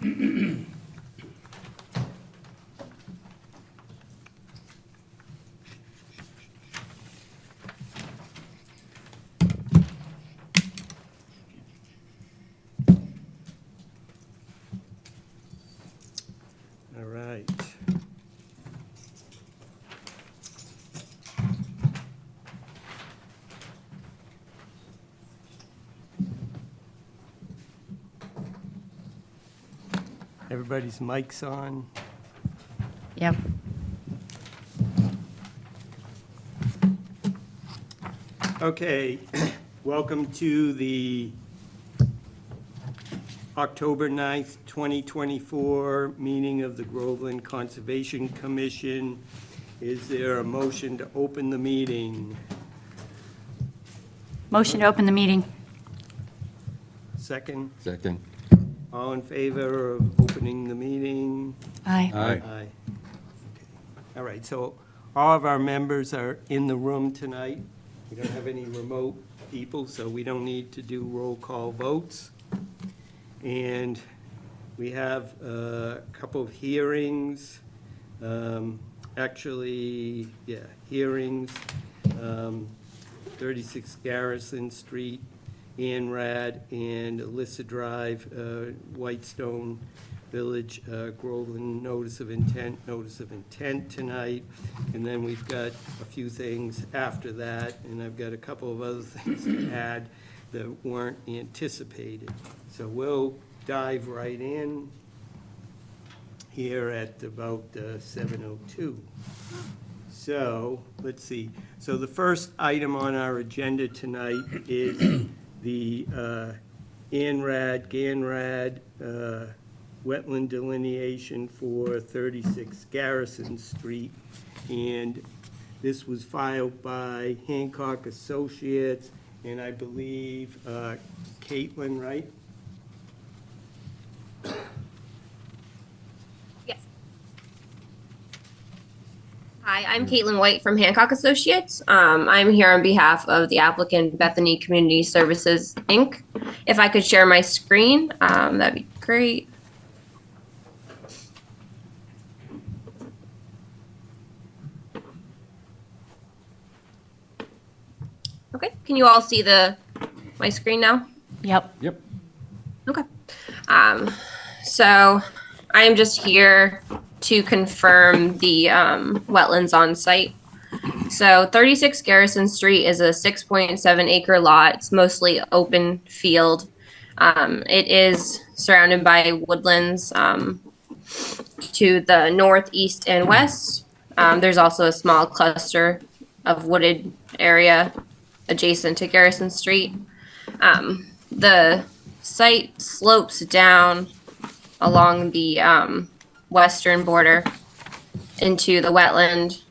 All right. Everybody's mics on. Yep. Okay, welcome to the October 9th, 2024 meeting of the Groveland Conservation Commission. Is there a motion to open the meeting? Motion to open the meeting. Second? Second. All in favor of opening the meeting? Aye. Aye. Aye. All right, so all of our members are in the room tonight. We don't have any remote people, so we don't need to do roll call votes. And we have a couple of hearings, hearings, 36 Garrison Street, Anrad, and Alyssa Drive, Whitestone Village, Groveland, notice of intent tonight. And then we've got a few things after that, and I've got a couple of other things to add that weren't anticipated. So we'll dive right in here at about 7:02. So, let's see. So the first item on our agenda tonight is the GANRAD wetland delineation for 36 Garrison Street. And this was filed by Hancock Associates, and I believe Caitlin, right? Yes. Hi, I'm Caitlin White from Hancock Associates. I'm here on behalf of the applicant Bethany Community Services, Inc. If I could share my screen, that'd be great. Okay, can you all see my screen now? Yep. Yep. Okay. So I'm just here to confirm the wetlands on site. So 36 Garrison Street is a 6.7 acre lot. It's mostly open field. It is surrounded by woodlands to the north, east, and west. There's also a small cluster of wooded area adjacent to Garrison Street. The site slopes down along the western border into the wetland.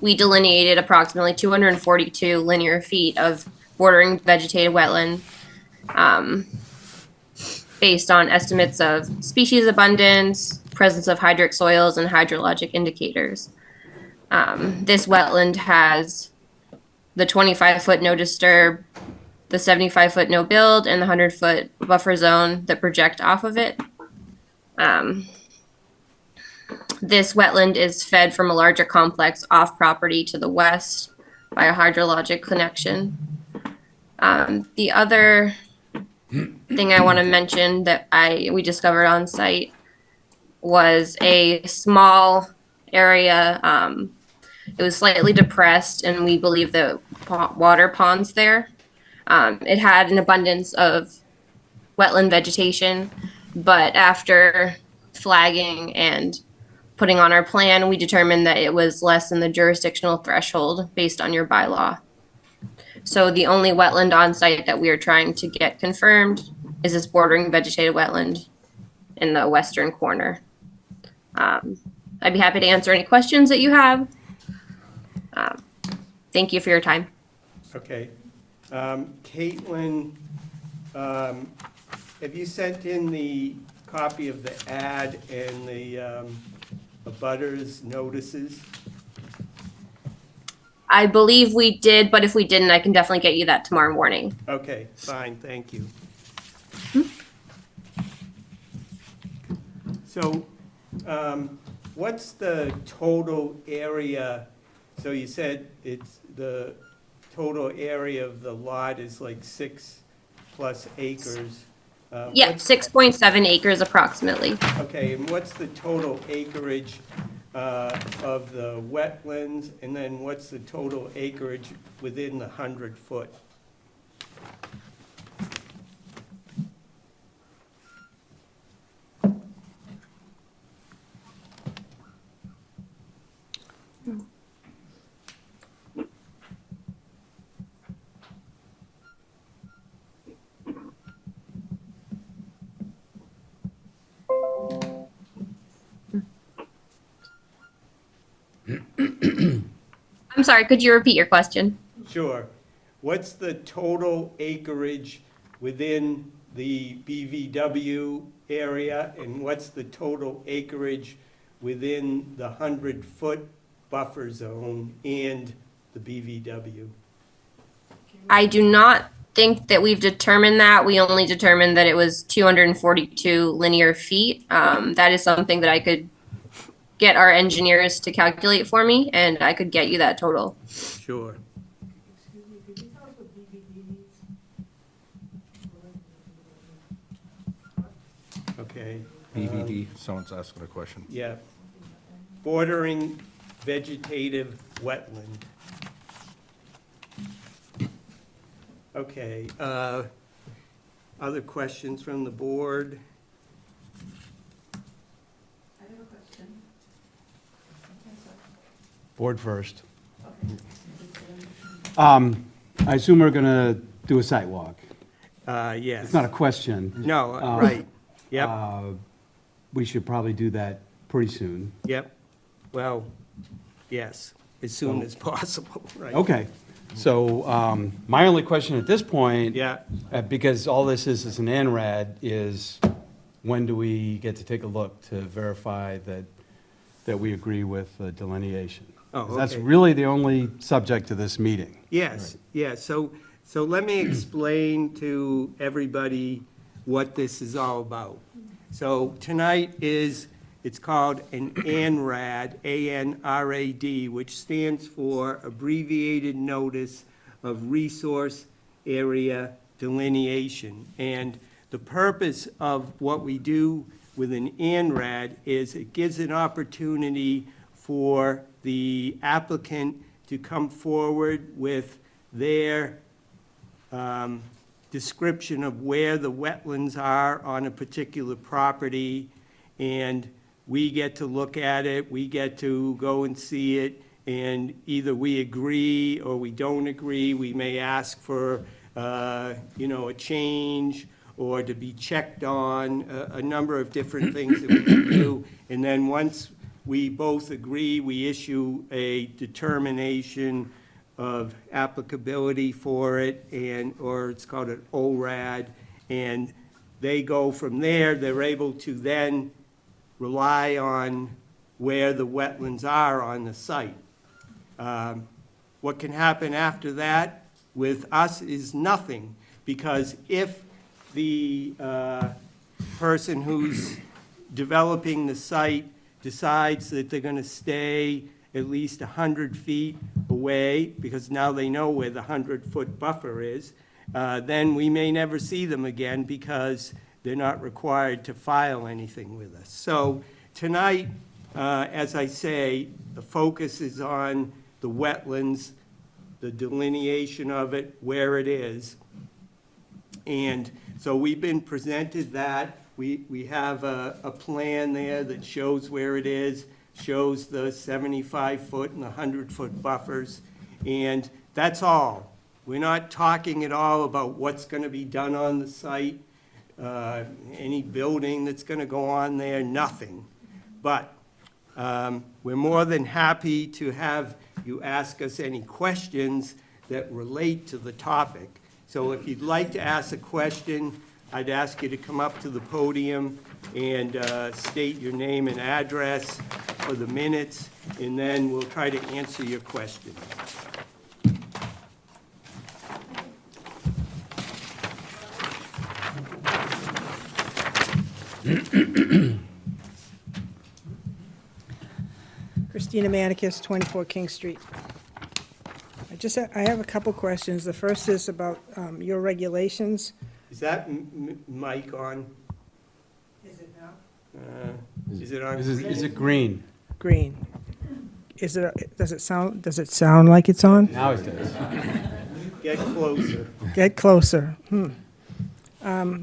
We delineated approximately 242 linear feet of bordering vegetated wetland based on estimates of species abundance, presence of hydric soils, and hydrologic indicators. This wetland has the 25-foot no disturb, the 75-foot no build, and the 100-foot buffer zone that project off of it. This wetland is fed from a larger complex off property to the west by a hydrologic connection. The other thing I want to mention that we discovered on site was a small area. It was slightly depressed, and we believe the water ponds there. It had an abundance of wetland vegetation, but after flagging and putting on our plan, we determined that it was less than the jurisdictional threshold based on your bylaw. So the only wetland on site that we are trying to get confirmed is this bordering vegetated wetland in the western corner. I'd be happy to answer any questions that you have. Thank you for your time. Okay. Caitlin, have you sent in the copy of the ad and the abutters notices? I believe we did, but if we didn't, I can definitely get you that tomorrow morning. Okay, fine, thank you. So, what's the total area? So you said it's, the total area of the lot is like 6+ acres. Yeah, What's- 6.7 acres approximately. Okay, and what's the total acreage of the wetlands? And then what's the total acreage within the 100-foot? I'm sorry, could you repeat your question? Sure. What's the total acreage within the BVW area? And what's the total acreage within the 100-foot buffer zone and the BVW? I do not think that we've determined that. We only determined that it was 242 linear feet. That is something that I could get our engineers to calculate for me, and I could get you that total. Sure. Okay. BVD, someone's asking a question. Yeah. Bordering vegetative wetland. Okay, other questions from the board? Board first. I assume we're going to do a site walk. Yes. It's not a question. No, right. Yep, We should probably do that pretty soon. yep. Well, yes, as soon as possible, right? Okay. So my only question at this point, Yeah, because all this is an ANRAD, is when do we get to take a look to verify that we agree with the delineation? Oh, 'Cause That's okay. really the only subject to this meeting. yes, yes. So let me explain to everybody what this is all about. So tonight it's called an ANRAD, A-N-R-A-D, which stands for Abbreviated Notice of Resource Area Delineation. And the purpose of what we do with an ANRAD is it gives an opportunity for the applicant to come forward with their description of where the wetlands are on a particular property, and we get to look at it, we get to go and see it, and either we agree or we don't agree. We may ask for, a change or to be checked on, a number of different things that we can do. And then once we both agree, we issue a determination of applicability for it, or it's called an ORAD, and they go from there. They're able to then rely on where the wetlands are on the site. What can happen after that with us is nothing, because if the person who's developing the site decides that they're going to stay at least 100 feet away, because now they know where the 100-foot buffer is, then we may never see them again because they're not required to file anything with us. So tonight, as I say, the focus is on the wetlands, the delineation of it, where it is. And so we've been presented that. We have a plan there that shows where it is, shows the 75-foot and the 100-foot buffers, and that's all. We're not talking at all about what's going to be done on the site, any building that's going to go on there, nothing. But we're more than happy to have you ask us any questions that relate to the topic. So if you'd like to ask a question, I'd ask you to come up to the podium and state your name and address for the minutes, and then we'll try to answer your question. Christina Manicus, 24 King Street. I have a couple questions. The first is about your regulations. Is that mic on? Is it now? Is it on? Is it green? Green. Is it, does it sound like it's on? Now it does. Get closer. Get closer. I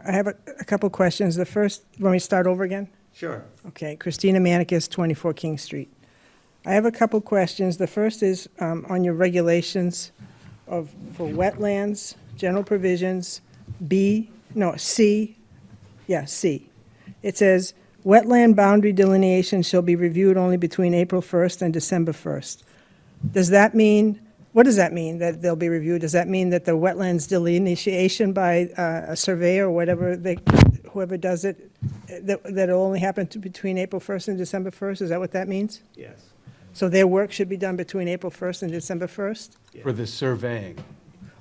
have a couple questions. The first, let me start over again? Sure. Okay, Christina Manicus, 24 King Street. I have a couple questions. The first is on your regulations for wetlands, general provisions, C. It says, "Wetland boundary delineation shall be reviewed only between April 1st and December 1st." Does that mean, what does that mean, that they'll be reviewed? Does that mean that the wetlands delineation by a surveyor or whatever, whoever does it, that'll only happen between April 1st and December 1st? Is that what that means? Yes. So their work should be done between April 1st and December 1st? For the surveying.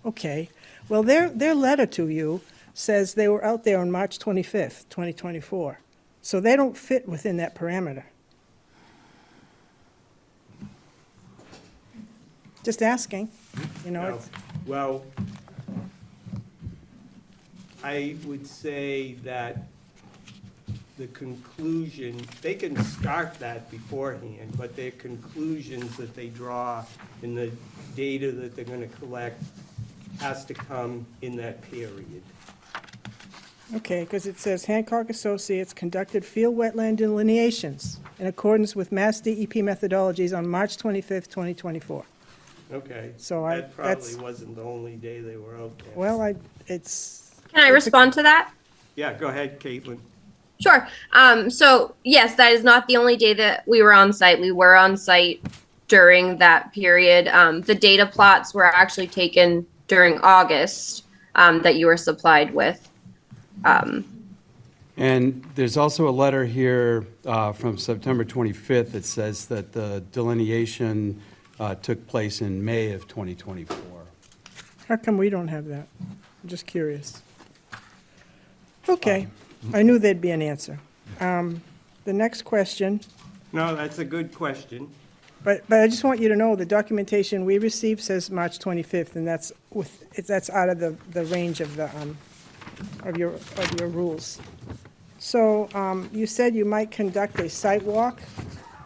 Okay. Well, their letter to you says they were out there on March 25th, 2024. So they don't fit within that parameter. Just asking, you know. No. it's- Well, I would say that the conclusion, they can start that beforehand, but their conclusions that they draw and the data that they're gonna collect has to come in that period. Okay, because it says Hancock Associates conducted field wetland delineations in accordance with Mass DEP methodologies on March 25th, 2024. Okay. So That probably that's, wasn't the only day they were out there. well, it's, Can I respond to that? Yeah, go ahead, Caitlin. Sure. So yes, that is not the only day that we were on site. We were on site during that period. The data plots were actually taken during August that you were supplied with. And there's also a letter here from September 25th that says that the delineation took place in May of 2024. how come we don't have that? I'm just curious. Okay, I knew there'd be an answer. The next question, No, that's a good question. but I just want you to know, the documentation we received says March 25th, and that's out of the range of your rules. So, you said you might conduct a site walk.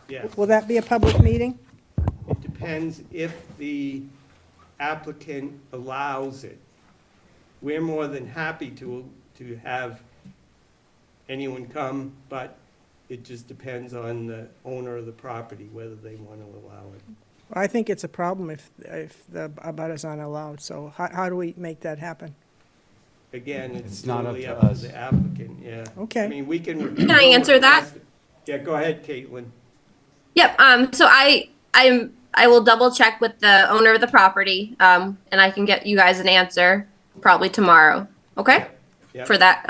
Yes. Will that be a public meeting? It depends if the applicant allows it. We're more than happy to have anyone come, but it just depends on the owner of the property, whether they want to allow it. I think it's a problem if the abutters aren't allowed, so how do we make that happen? Again, it's It's not up totally to up to us. the applicant, yeah. Okay. I mean, we can. Can I answer that? Yeah, go ahead, Caitlin. Yep. So I will double check with the owner of the property, and I can get you guys an answer probably tomorrow. Okay. Yep. For that,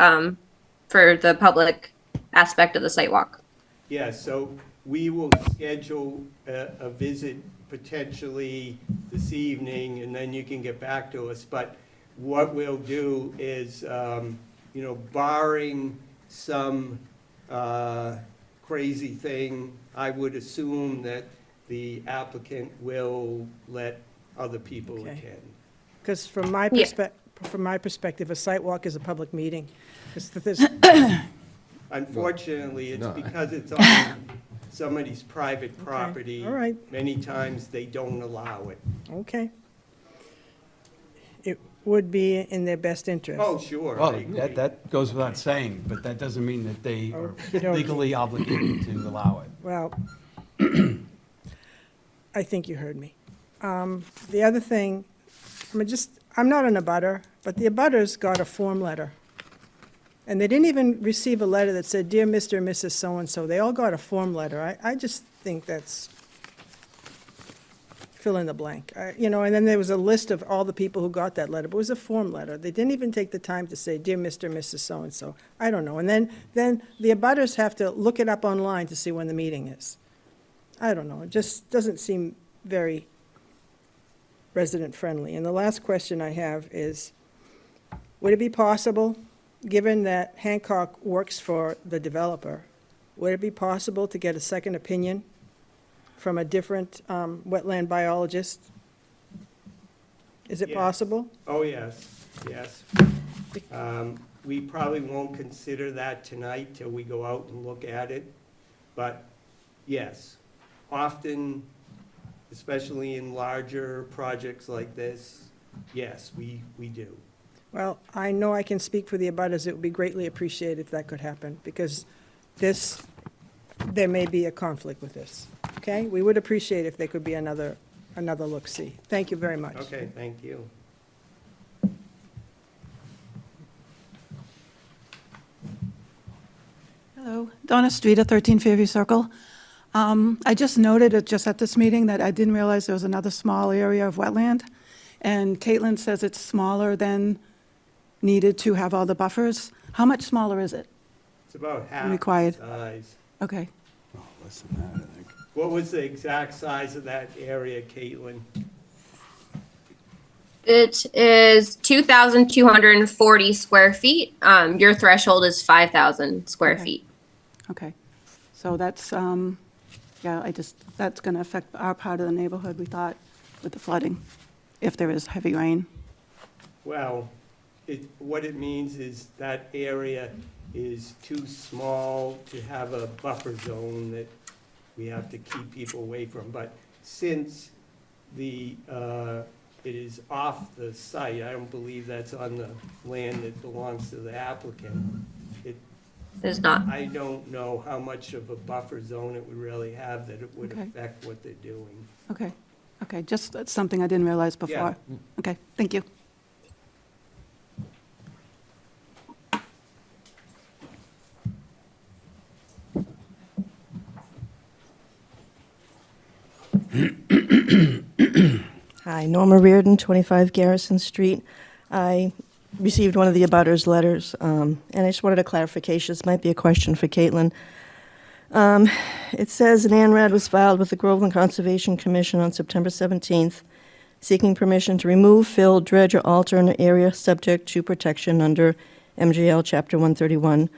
for the public aspect of the site walk. Yeah, so we will schedule a visit potentially this evening, and then you can get back to us. But what we'll do is, barring some crazy thing, I would assume that the applicant will let other people Okay. attend. Because from my perspective, a site walk is a public meeting. 'Cause there's- Unfortunately, it's No. because it's on somebody's private property. all right. Many times they don't allow it. Okay. It would be in their best interest. Oh, sure, I Well, agree. that goes without saying, but that doesn't mean that they are Okey-dokey. legally obligated to allow it. Well, I think you heard me. The other thing, I'm not an abutter, but the abutters got a form letter. And they didn't even receive a letter that said, "Dear Mr. and Mrs. So-and-so." They all got a form letter. I just think that's fill in the blank. And then there was a list of all the people who got that letter, but it was a form letter. They didn't even take the time to say, "Dear Mr. and Mrs. So-and-so." I don't know. And then the abutters have to look it up online to see when the meeting is. I don't know. It just doesn't seem very resident-friendly. And the last question I have is, would it be possible, given that Hancock works for the developer, would it be possible to get a second opinion from a different wetland biologist? Is it Yeah. possible? Oh, yes, yes. We probably won't consider that tonight till we go out and look at it, but yes, often, especially in larger projects like this, yes, we do. Well, I know I can speak for the abutters. It would be greatly appreciated if that could happen, because this, there may be a conflict with this, okay? We would appreciate if there could be another look-see. Thank you very much. Okay, thank you. Hello, Donna Streeter, 13 Fairview Circle. I just noted it just at this meeting that I didn't realize there was another small area of wetland, and Caitlin says it's smaller than needed to have all the buffers. How much smaller is it? It's about half the Required. size. Okay. Oh, less than that, I think. What was the exact size of that area, Caitlin? It is 2,240 square feet. Your threshold is 5,000 square Okay. feet. Okay. So that's, that's going to affect our part of the neighborhood, we thought, with the flooding, if there is heavy rain. Well, what it means is that area is too small to have a buffer zone that we have to keep people away from. But since it is off the site, I don't believe that's on the land that belongs to the applicant. There's not. I don't know how much of a buffer zone it would really have that it would Okay. affect what they're doing. Okay. Okay, just that's something I didn't realize before. Okay, thank you. Hi, Norma Reardon, 25 Garrison Street. I received one of the abutters letters, and I just wanted a clarification. This might be a question for Caitlin. It says an ANRAD was filed with the Groveland Conservation Commission on September 17th, seeking permission to remove, fill, dredge, or alter an area subject to protection under MGL Chapter 131,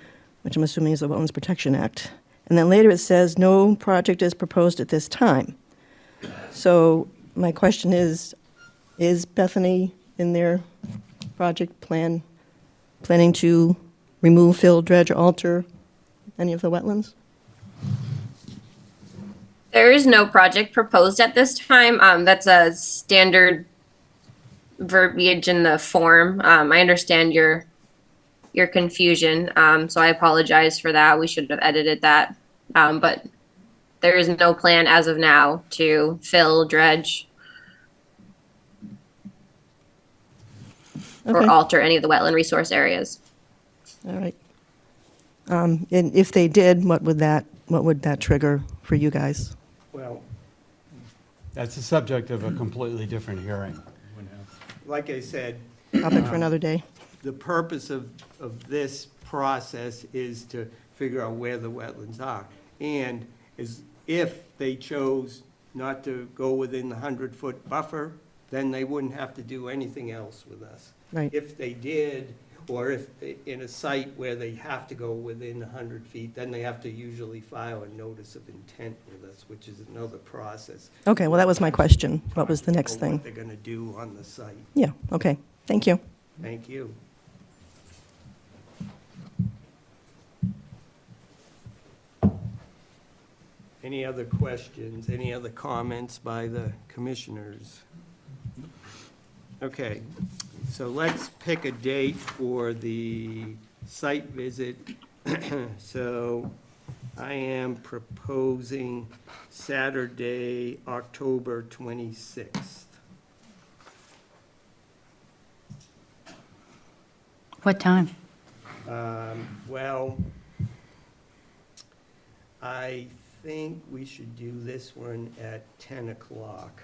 which I'm assuming is the Wetlands Protection Act. And then later it says, no project is proposed at this time. So my question is Bethany in their project planning to remove, fill, dredge, or alter any of the wetlands? There is no project proposed at this time. That's a standard verbiage in the form. I understand your confusion, so I apologize for that. We should have edited that. But there is no plan as of now to fill, dredge, or Okay. alter any of the wetland resource areas. All right. And if they did, what would that trigger for you guys? Well, That's the subject of a completely different hearing. like I said, Topic for another day. the purpose of this process is to figure out where the wetlands are. And if they chose not to go within the 100-foot buffer, then they wouldn't have to do anything else with us. Right. If they did, or if in a site where they have to go within 100 feet, then they have to usually file a notice of intent with us, which is another process. Okay, well, that was my question. What was the next Or thing? What they're going to do on the site. Yeah, okay. Thank you. Thank you. Any other questions, any other comments by the commissioners? Okay, so let's pick a date for the site visit. So I am proposing Saturday, October 26th. What time? Well, I think we should do this one at 10 o'clock.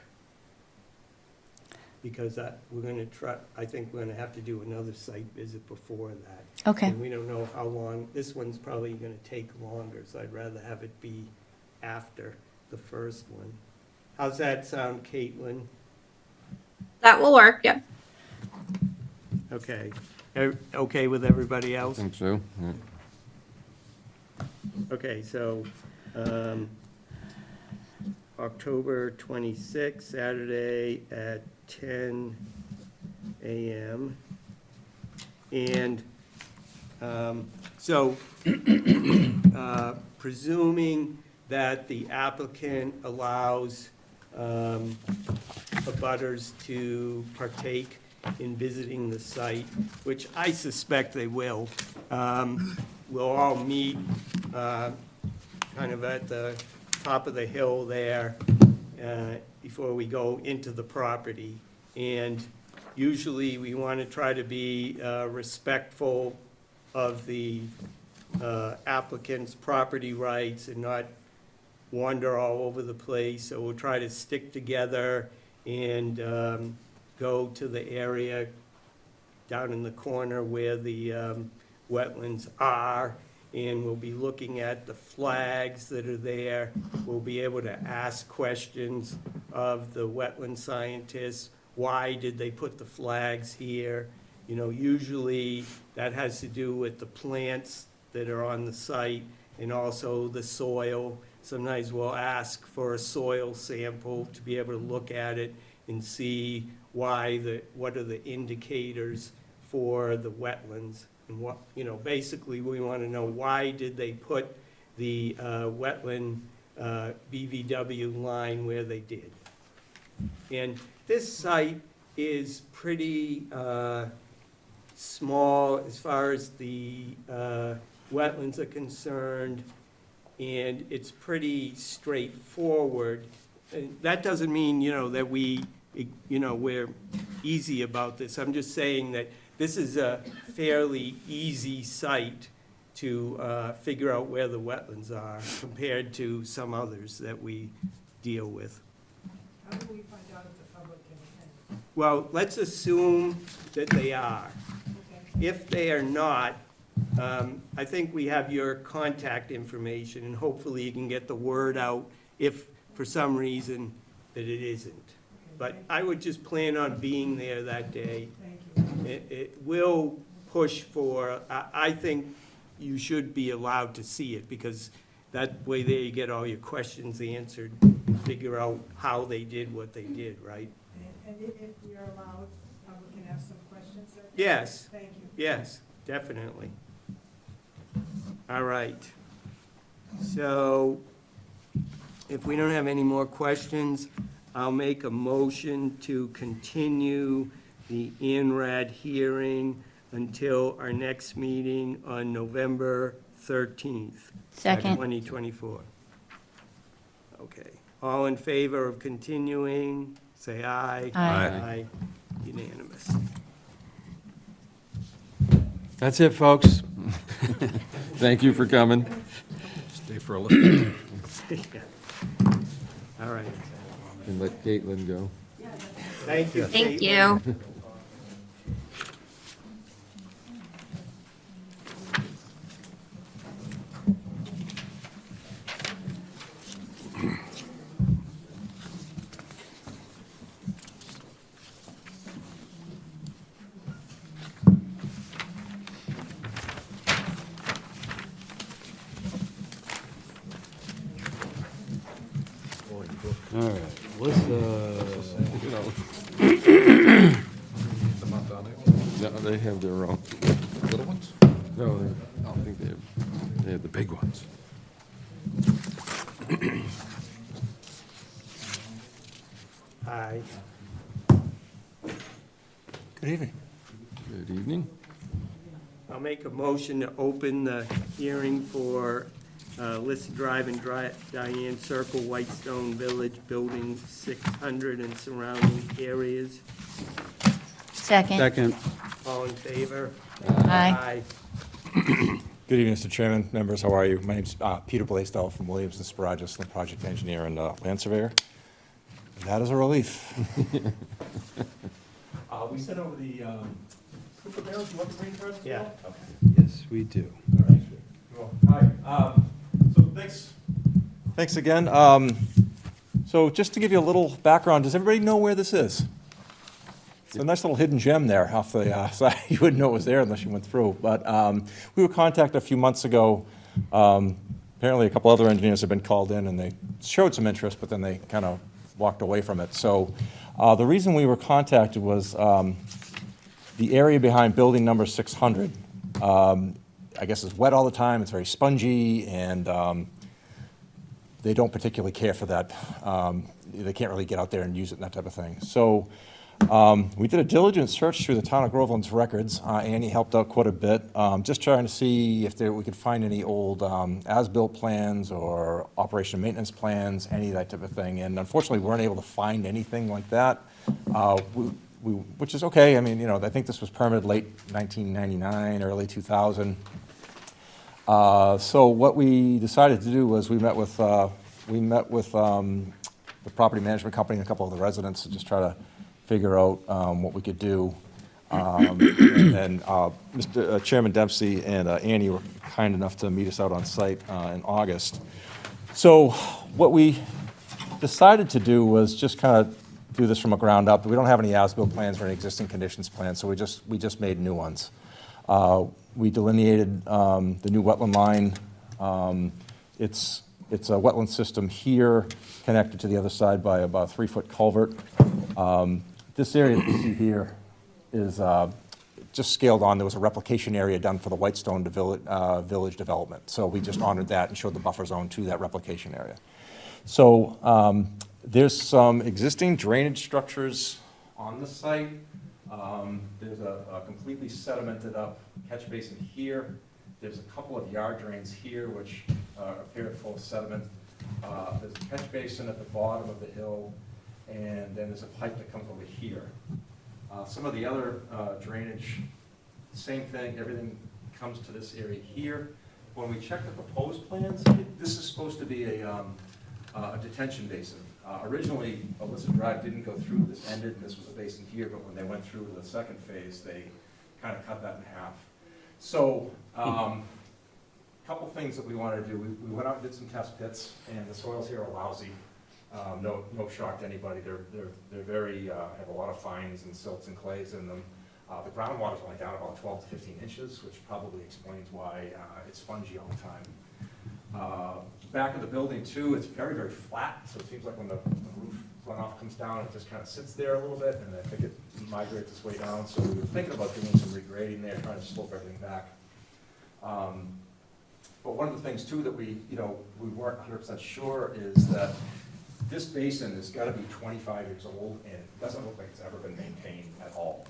Because we're gonna try, I think we're gonna have to do another site visit before that. Okay. And we don't know how long, this one's probably gonna take longer, so I'd rather have it be after the first one. How's that sound, Caitlin? That will work, yep. Okay. Okay with everybody else? Think so. Okay, so, October 26th, Saturday at 10 a.m. And so, presuming that the applicant allows abutters to partake in visiting the site, which I suspect they will, we'll all meet kind of at the top of the hill there before we go into the property. And usually, we want to try to be respectful of the applicant's property rights and not wander all over the place. So we'll try to stick together and go to the area down in the corner where the wetlands are, and we'll be looking at the flags that are there. We'll be able to ask questions of the wetland scientists. Why did they put the flags here? You know, usually that has to do with the plants that are on the site and also the soil. Sometimes we'll ask for a soil sample to be able to look at it and see what are the indicators for the wetlands. And what, you know, basically we want to know, why did they put the wetland BVW line where they did? And this site is pretty small as far as the wetlands are concerned, and it's pretty straightforward. And that doesn't mean, you know, that we're easy about this. I'm just saying that this is a fairly easy site to figure out where the wetlands are compared to some others that we deal with. How do we find out if the public can attend? Well, let's assume that they are. Okay. If they are not, I think we have your contact information, and hopefully you can get the word out if, for some reason, that it isn't. But I would just plan on being there that day. Thank you. It will push for, I think you should be allowed to see it, because that way there you get all your questions answered and figure out how they did what they did, right? And if we are allowed, we can ask some questions? Yes. Thank you. Yes, definitely. All right. So if we don't have any more questions, I'll make a motion to continue the INRAD hearing until our next meeting on November 13th. Second. 2024. Okay. All in favor of continuing, say aye. Aye. Aye. Unanimous. That's it, folks. Thank you for coming. Stay for a listen. All right. And let Caitlin go. Thank you. Thank Caitlin. you. All right, let's, You know, The month on it. no, they have their own. Little ones? No, I think they have the big ones. Aye. Good evening. Good evening. I'll make a motion to open the hearing for Lissa Drive and Diane Circle, Whitestone Village, Building 600 and surrounding areas. Second. second. All in favor? Aye. Good evening, Mr. Chairman, members, how are you? My name's Peter Blaisdell from Williams and Sparagus, the project engineer and land surveyor. And that is a relief. We sent over the Cooper barrels, you want the green first? Yeah. Okay. Yes, we do. All right. Cool. Hi. So thanks again. So just to give you a little background, does everybody know where this is? It's a nice little hidden gem there off the side. You wouldn't know it was there unless you went through. But we were contacted a few months ago apparently a couple other engineers have been called in, and they showed some interest, but then they kind of walked away from it. So the reason we were contacted was the area behind building number 600, I guess is wet all the time, it's very spongy, and they don't particularly care for that. They can't really get out there and use it and that type of thing. So we did a diligent search through the town of Groveland's records. Annie helped out quite a bit, just trying to see if we could find any old as-built plans or operation and maintenance plans, any of that type of thing. And unfortunately, we weren't able to find anything like that, which is okay. I mean, I think this was permitted late 1999, early 2000. So what we decided to do was we met with the property management company and a couple of the residents to just try to figure out what we could do. And Mr. Chairman Dempsey and Annie were kind enough to meet us out on site in August. So what we decided to do was just kind of do this from a ground up. We don't have any as-built plans or any existing conditions plans, so we just made new ones. We delineated the new wetland line. It's a wetland system here, connected to the other side by about a 3-foot culvert. This area that you see here is just scaled on. There was a replication area done for the Whitestone Village development. So we just honored that and showed the buffer zone to that replication area. So there's some existing drainage structures on the site. There's a completely sedimented up catch basin here. There's a couple of yard drains here which appear full of sediment. There's a catch basin at the bottom of the hill, and then there's a pipe that comes over here. Some of the other drainage, same thing, everything comes to this area here. When we check the proposed plans, this is supposed to be a detention basin. Originally, Alyssa Drive didn't go through, this ended, and this was a basin here, but when they went through the second phase, they kind of cut that in half. So, couple things that we wanted to do. We went out and did some test pits, and the soils here are lousy. No shock to anybody. They're very have a lot of fines and silts and clays in them. The groundwater's only down about 12 to 15 inches, which probably explains why it's spongy all the time. Back of the building too, it's very, very flat, so it seems like when the roof runoff comes down, it just kind of sits there a little bit, and I think it migrates its way down. So we were thinking about doing some regrading there, trying to slope everything back. But one of the things too that we weren't 100% sure is that this basin has got to be 25 years old, and it doesn't look like it's ever been maintained at all.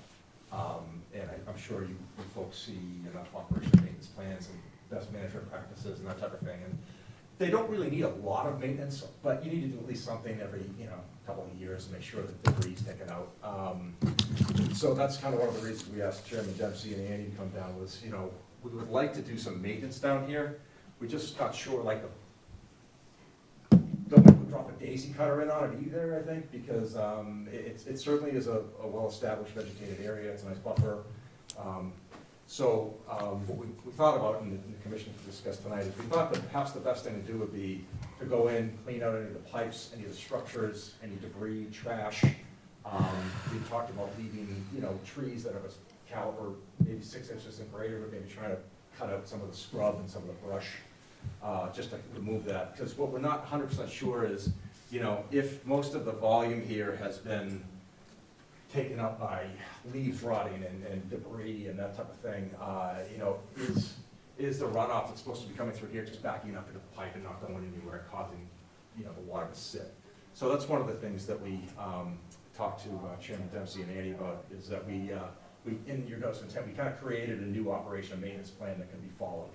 And I'm sure you folks see enough operation maintenance plans and best management practices and that type of thing. And they don't really need a lot of maintenance, but you need to do at least something every couple of years to make sure that debris is taken out. So that's kind of one of the reasons we asked Chairman Dempsey and Andy to come down was, we would like to do some maintenance down here. We're just not sure, like, don't want to drop a daisy cutter in on it either, I think, because it certainly is a well-established vegetated area. It's a nice buffer. So what we thought about, and the commission discussed tonight, is we thought that perhaps the best thing to do would be to go in, clean out any of the pipes, any of the structures, any debris, trash. We talked about leaving, trees that have a caliber maybe 6 inches and greater, but maybe trying to cut out some of the scrub and some of the brush, just to remove that. Because what we're not 100% sure is, if most of the volume here has been taken up by leaves rotting and debris and that type of thing, is the runoff that's supposed to be coming through here just backing up into the pipe and not going anywhere, causing the water to sit. So that's one of the things that we talked to Chairman Dempsey and Andy about, is that we in your notice of intent, we kind of created a new operation and maintenance plan that can be followed.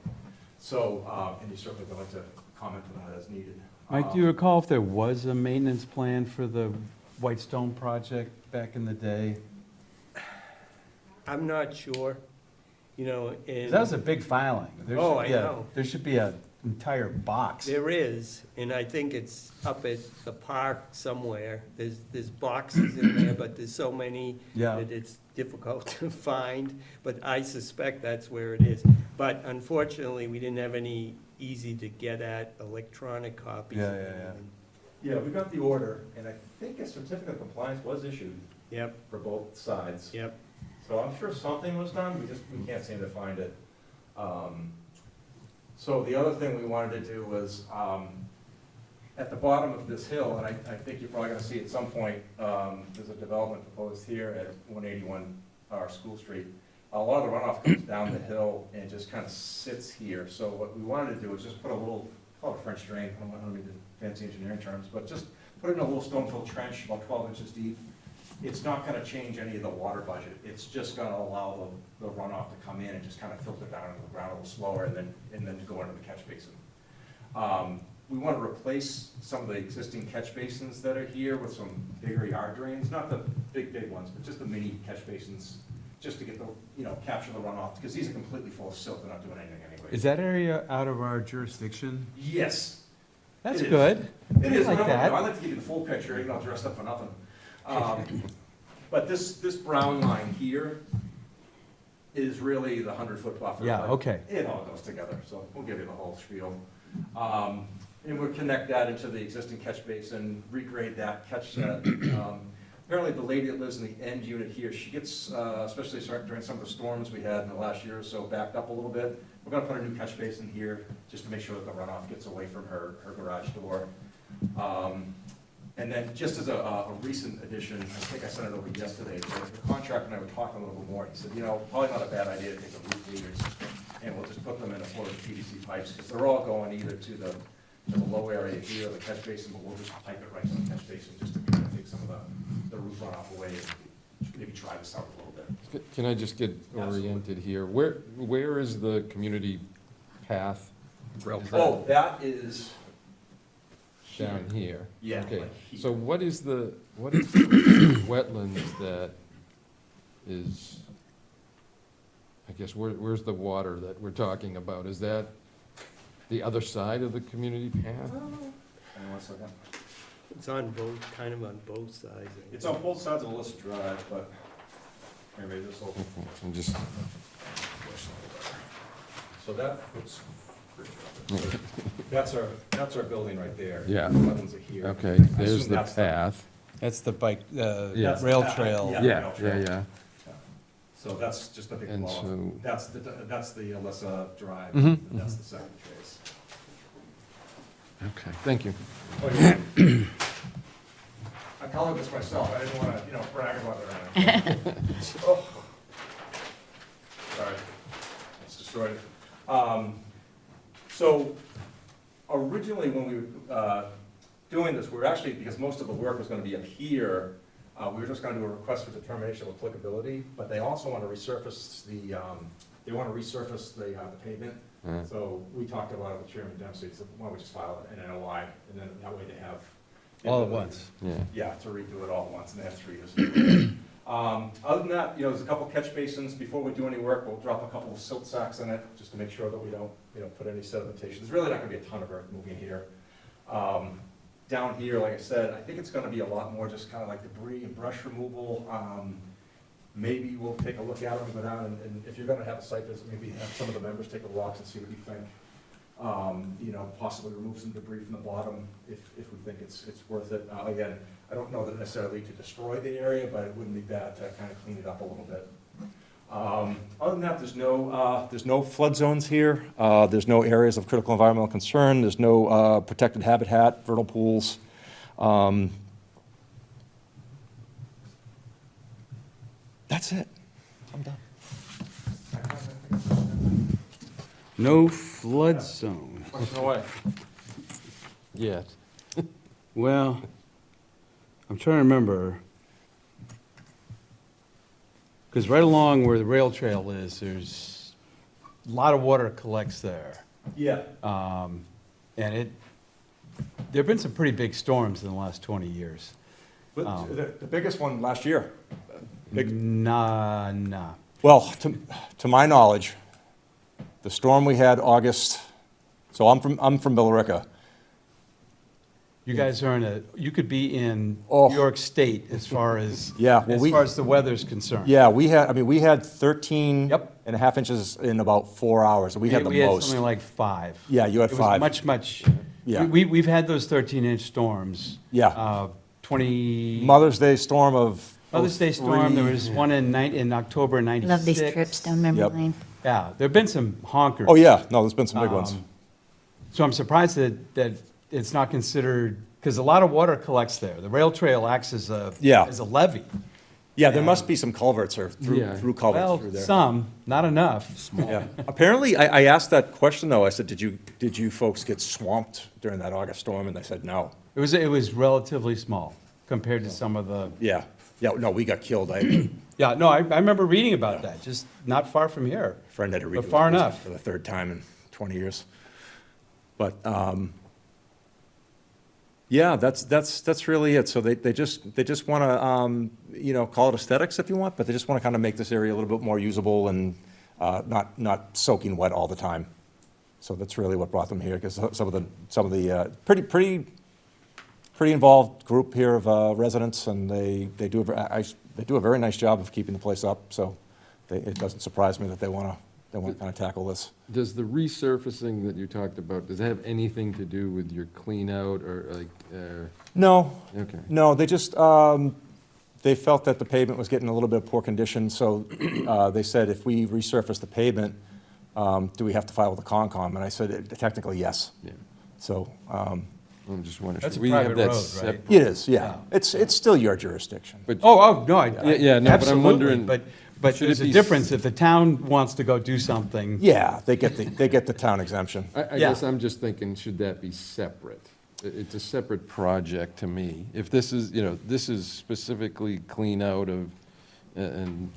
So, and you certainly would like to comment on that as needed. Mike, do you recall if there was a maintenance plan for the Whitestone project back in the day? I'm not sure, and. That was a big filing. Oh, I know. There should be an entire box. There is, and I think it's up at the park somewhere. There's boxes in there, but there's so many that it's difficult to find. But I suspect that's where it is. But unfortunately, we didn't have any easy to get at electronic copies. Yeah, we got the order, and I think a certificate of compliance was issued. Yep. For both sides. Yep. So I'm sure something was done, we can't seem to find it. So the other thing we wanted to do was, at the bottom of this hill, and I think you're probably gonna see at some point, there's a development proposed here at 181 School Street. A lot of the runoff comes down the hill and just kind of sits here. So what we wanted to do is just put a little, call it a French drain, I don't know the fancy engineering terms, but just put in a little stone-filled trench about 12 inches deep. It's not gonna change any of the water budget. It's just gonna allow the runoff to come in and just kind of filter down into the ground a little slower and then go into the catch basin. We want to replace some of the existing catch basins that are here with some bigger yard drains, not the big ones, but just the mini catch basins, just to get the, capture the runoff, because these are completely full of silt, they're not doing anything anyway. Is that area out of our jurisdiction? Yes. That's It is. good. It is, like that. I like to give you the full picture, you're not dressed up for nothing. But this brown line here is really the 100-foot buffer. Yeah, but okay. It all goes together, so we'll give you the whole spiel. And we'll connect that into the existing catch basin, regrade that, catch that. Apparently the lady that lives in the end unit here, she gets, especially during some of the storms we had in the last year or so, backed up a little bit. We're gonna put a new catch basin here, just to make sure that the runoff gets away from her garage door. And then just as a recent addition, I think I sent it over yesterday, the contractor and I were talking a little bit more. He said, probably not a bad idea to take the roof leaders and we'll just put them in a floor of PVC pipes, because they're all going either to the low area here, the catch basin, but we'll just pipe it right to the catch basin, just to kind of take some of the roof runoff away and maybe try this out a little bit. Can I just get oriented here? Where is the community path Rail trail. Oh, that is down here? Yeah, Okay, like here. so what is the wetlands that is, I guess, where's the water that we're talking about? Is that the other side of the community path? Hang on one second. It's on both, kind of on both sides. I think. It's on both sides of Alyssa Drive, but maybe this will. Okay, I'm just, So that, oops. That's our building right there. Yeah. The wetlands are here. okay, I there's assume the that's path. That's the bike, Yeah. That's the rail path, trail. yeah. Yeah, rail trail. yeah. So that's just a big And blow. so- That's the Alyssa Drive, Mhm, and that's the second phase. Okay, thank you. Oh, yeah. I colored this myself, I didn't wanna, brag about it or anything. Oh. Sorry, it's destroyed it. So originally, when we were doing this, we were actually, because most of the work was gonna be up here, we were just gonna do a request for determination of applicability, but they also want to resurface the pavement. So we talked about it with Chairman Dempsey, so why don't we just file an NOI, and then that way they have. All at once. Yeah. Yeah, to redo it all at once, and they have 3 years. to do it. Other than that, there's a couple catch basins. Before we do any work, we'll drop a couple of silt sacks in it, just to make sure that we don't, put any sedimentation. There's really not gonna be a ton of earth moving here. Down here, like I said, I think it's gonna be a lot more just kind of like debris and brush removal. Maybe we'll take a look at them, go down, and if you're gonna have a site visit, maybe have some of the members take a walk and see what you think. Possibly remove some debris from the bottom if we think it's worth it. Again, I don't know that necessarily to destroy the area, but it wouldn't be bad to kind of clean it up a little bit. Other than that, there's no flood zones here. There's no areas of critical environmental concern. There's no protected habitat, vernal pools. That's it. I'm done. No flood zone. Question away. Yet. Well, I'm trying to remember. Because right along where the rail trail is, there's a lot of water collects there. Yeah. And there've been some pretty big storms in the last 20 years. But the biggest one last year. Nah. Well, to my knowledge, the storm we had August, so I'm from Billerica. You guys are you could be in Oh. New York State as far as, Yeah, well, as far as the weather's concerned. Yeah, we had 13 Yep. and a half inches in about 4 hours. We had the We had most. something like 5. Yeah, you had It 5. was much. Yeah. We've had those 13-inch storms. Yeah. 20. Mother's Day storm of Mother's Day storm, there 03. was one in October '96. Love these trips down memory Yep. lane. Yeah, there've been some honkers. Oh, yeah, no, there's been some big ones. So I'm surprised that it's not considered, because a lot of water collects there. The rail trail acts as Yeah. as a levee. Yeah, there must be some culverts or Yeah. through culverts Well, through there. some, not enough. Yeah. Apparently, I asked that question, though. I said, did you folks get swamped during that August storm? And they said, no. It was relatively small compared to some of the, Yeah, no, we got killed. yeah, no, I remember reading about that, just not far from here. Friend had to redo But his far basement enough. for the third time in 20 years. But, yeah, that's really it. So they just want to, call it aesthetics if you want, but they just want to kind of make this area a little bit more usable and not soaking wet all the time. So that's really what brought them here, because some of the pretty involved group here of residents, and they do a very nice job of keeping the place up. So it doesn't surprise me that they want to kind of tackle this. Does the resurfacing that you talked about, does it have anything to do with your clean out or like, No, okay. no, they just, they felt that the pavement was getting a little bit of poor condition, so they said, if we resurface the pavement, do we have to file with the Concom? And I said, technically, yes. Yeah. So, I'm just wondering. That's should a we have private that road, right? separate? it is, yeah. It's still your jurisdiction. But No, Yeah, no, but I'm absolutely, wondering, but should there's it a be difference if the town wants to go do something. Yeah, they get the town exemption. I Yeah. guess I'm just thinking, should that be separate? It's a separate project to me. If this is, this is specifically clean out of, and.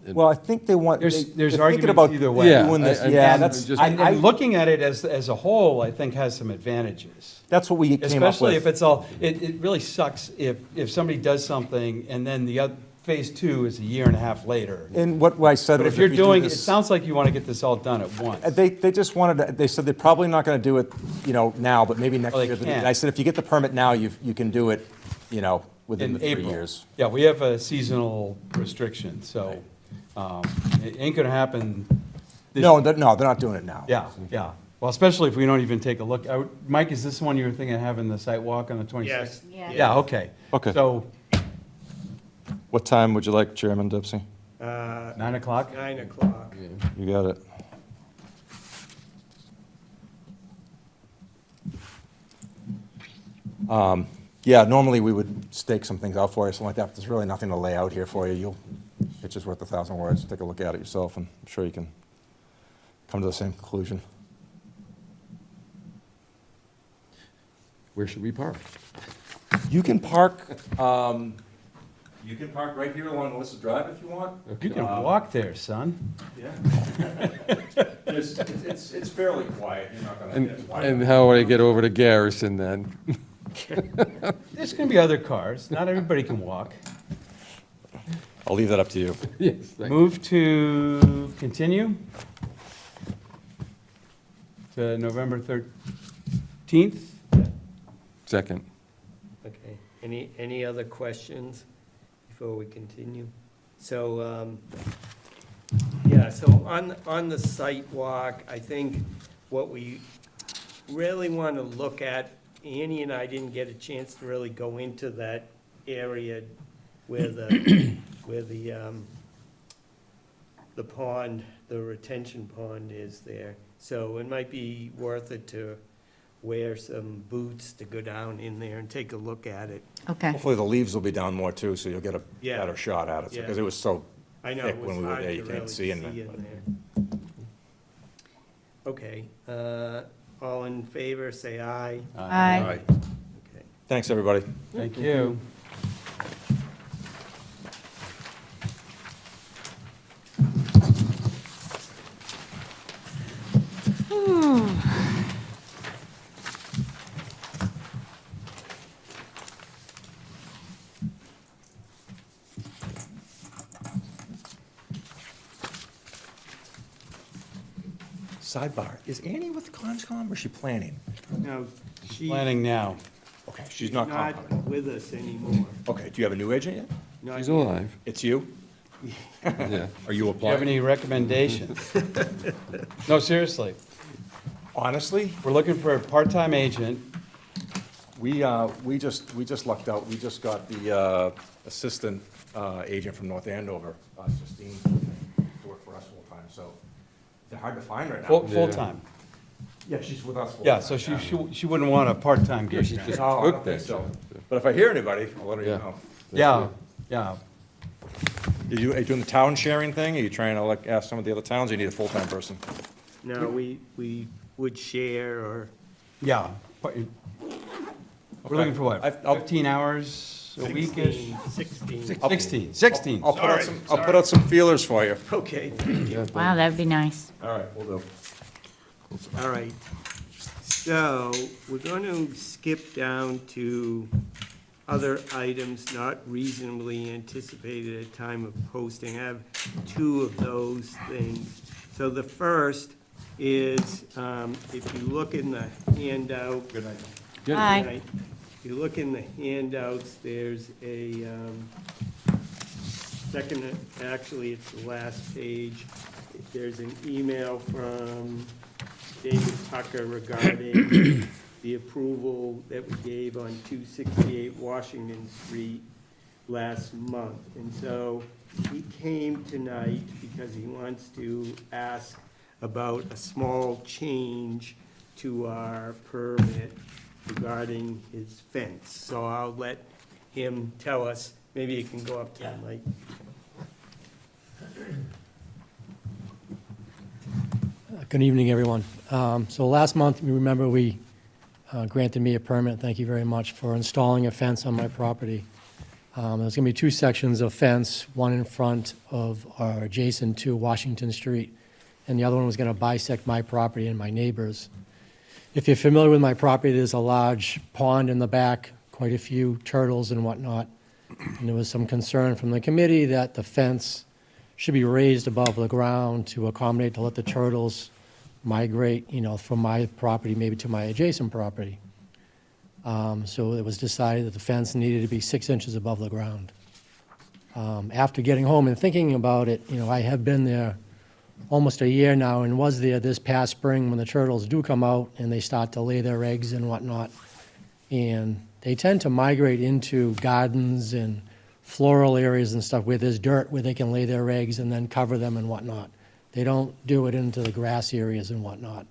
Well, I think they want, There's they're thinking arguments about either way. Yeah, doing this, I- yeah, And that's, just- and looking at it as a whole, I think has some advantages. that's what we came up Especially if with. it's all, it really sucks if somebody does something and then the other, phase two is a year and a half later. And what I said But was, if you're we do doing, it this- sounds like you want to get this all done at once. They just wanted to, they said they're probably not going to do it, now, but maybe next Well, they year. can't. I said, if you get the permit now, you can do it, within the In 3 April. years. Yeah, we have a seasonal restriction, so it ain't going to happen. this- No, they're not doing it now. Yeah, yeah. Well, especially if we don't even take a look. Mike, is this the one you were thinking of having the site walk on the 26th? Yes. Yeah. Yeah, okay. Okay. So, What time would you like, Chairman Dempsey? 9 o'clock? 9 o'clock. You got it. Yeah, normally we would stake some things out for you, something like that, but there's really nothing to lay out here for you. It's just worth 1,000 words. Take a look at it yourself, and I'm sure you can come to the same conclusion. Where should we park? You can park, right here along Melissa Drive if you want. You can walk there, son. Yeah. It's fairly quiet, you're not And how would I get over to Garrison then? There's going to be other cars. Not everybody can walk. I'll leave that up to you. Yes. thank you. Move to continue to November 13th. Second. Okay. Any other questions before we continue? So, so on the site walk, I think what we really want to look at, Annie and I didn't get a chance to really go into that area where the pond, the retention pond is there. So it might be worth it to wear some boots to go down in there and take a look at it. Okay. Hopefully the leaves will be down more too, so you'll get a Yeah. better shot at it, Yeah. because it was so I know thick it was when we were hard there, to you really can't see in see it. in there. Okay, all in favor, say aye. Aye. All right. Okay. Thanks, everybody. Thank you. Sidebar, is Annie with Conscom or is she planning? No, she's Planning now. Okay, she's not not Concom. with us anymore. Okay, do you have a new agent yet? Not She's yet. alive. It's you? Yeah. Are you Do you have applying? any recommendations? No, seriously. Honestly, We're looking for a part-time agent. we just lucked out. We just got the assistant agent from North Andover, Justine, to work for us full-time, so They're hard to find right now. Full-time. Yeah, she's with us. Yeah, so she wouldn't want a part-time gig. She just No, I don't took think that so. job. But if I hear anybody, I'll let her Yeah. know. Yeah, yeah. Are you doing the town sharing thing? Are you trying to like ask some of the other towns, or you need a full-time person? No, we would share or, Yeah. We're looking for what, I'll- 15 hours a week-ish? 16. 16. I'll put out some feelers for you. Okay, Wow, that'd be nice. All right, we'll do. all right. So, we're going to skip down to other items not reasonably anticipated at time of posting. I have two of those things. So the first is, if you look in the handout. Good night. Aye. Right. If you look in the handouts, there's a second, actually, it's the last page. There's an email from David Tucker regarding the approval that we gave on 268 Washington Street last month. And so he came tonight because he wants to ask about a small change to our permit regarding his fence. So I'll let him tell us, maybe you can go up to the mic. Good evening, everyone. So last month, you remember we granted me a permit, thank you very much, for installing a fence on my property. There's going to be two sections of fence, one in front of or adjacent to Washington Street, and the other one was going to bisect my property and my neighbors. If you're familiar with my property, there's a large pond in the back, quite a few turtles and whatnot, and there was some concern from the committee that the fence should be raised above the ground to accommodate, to let the turtles migrate, from my property maybe to my adjacent property. So it was decided that the fence needed to be 6 inches above the ground. After getting home and thinking about it, I have been there almost a year now and was there this past spring when the turtles do come out and they start to lay their eggs and whatnot. And they tend to migrate into gardens and floral areas and stuff where there's dirt where they can lay their eggs and then cover them and whatnot. They don't do it into the grass areas and whatnot.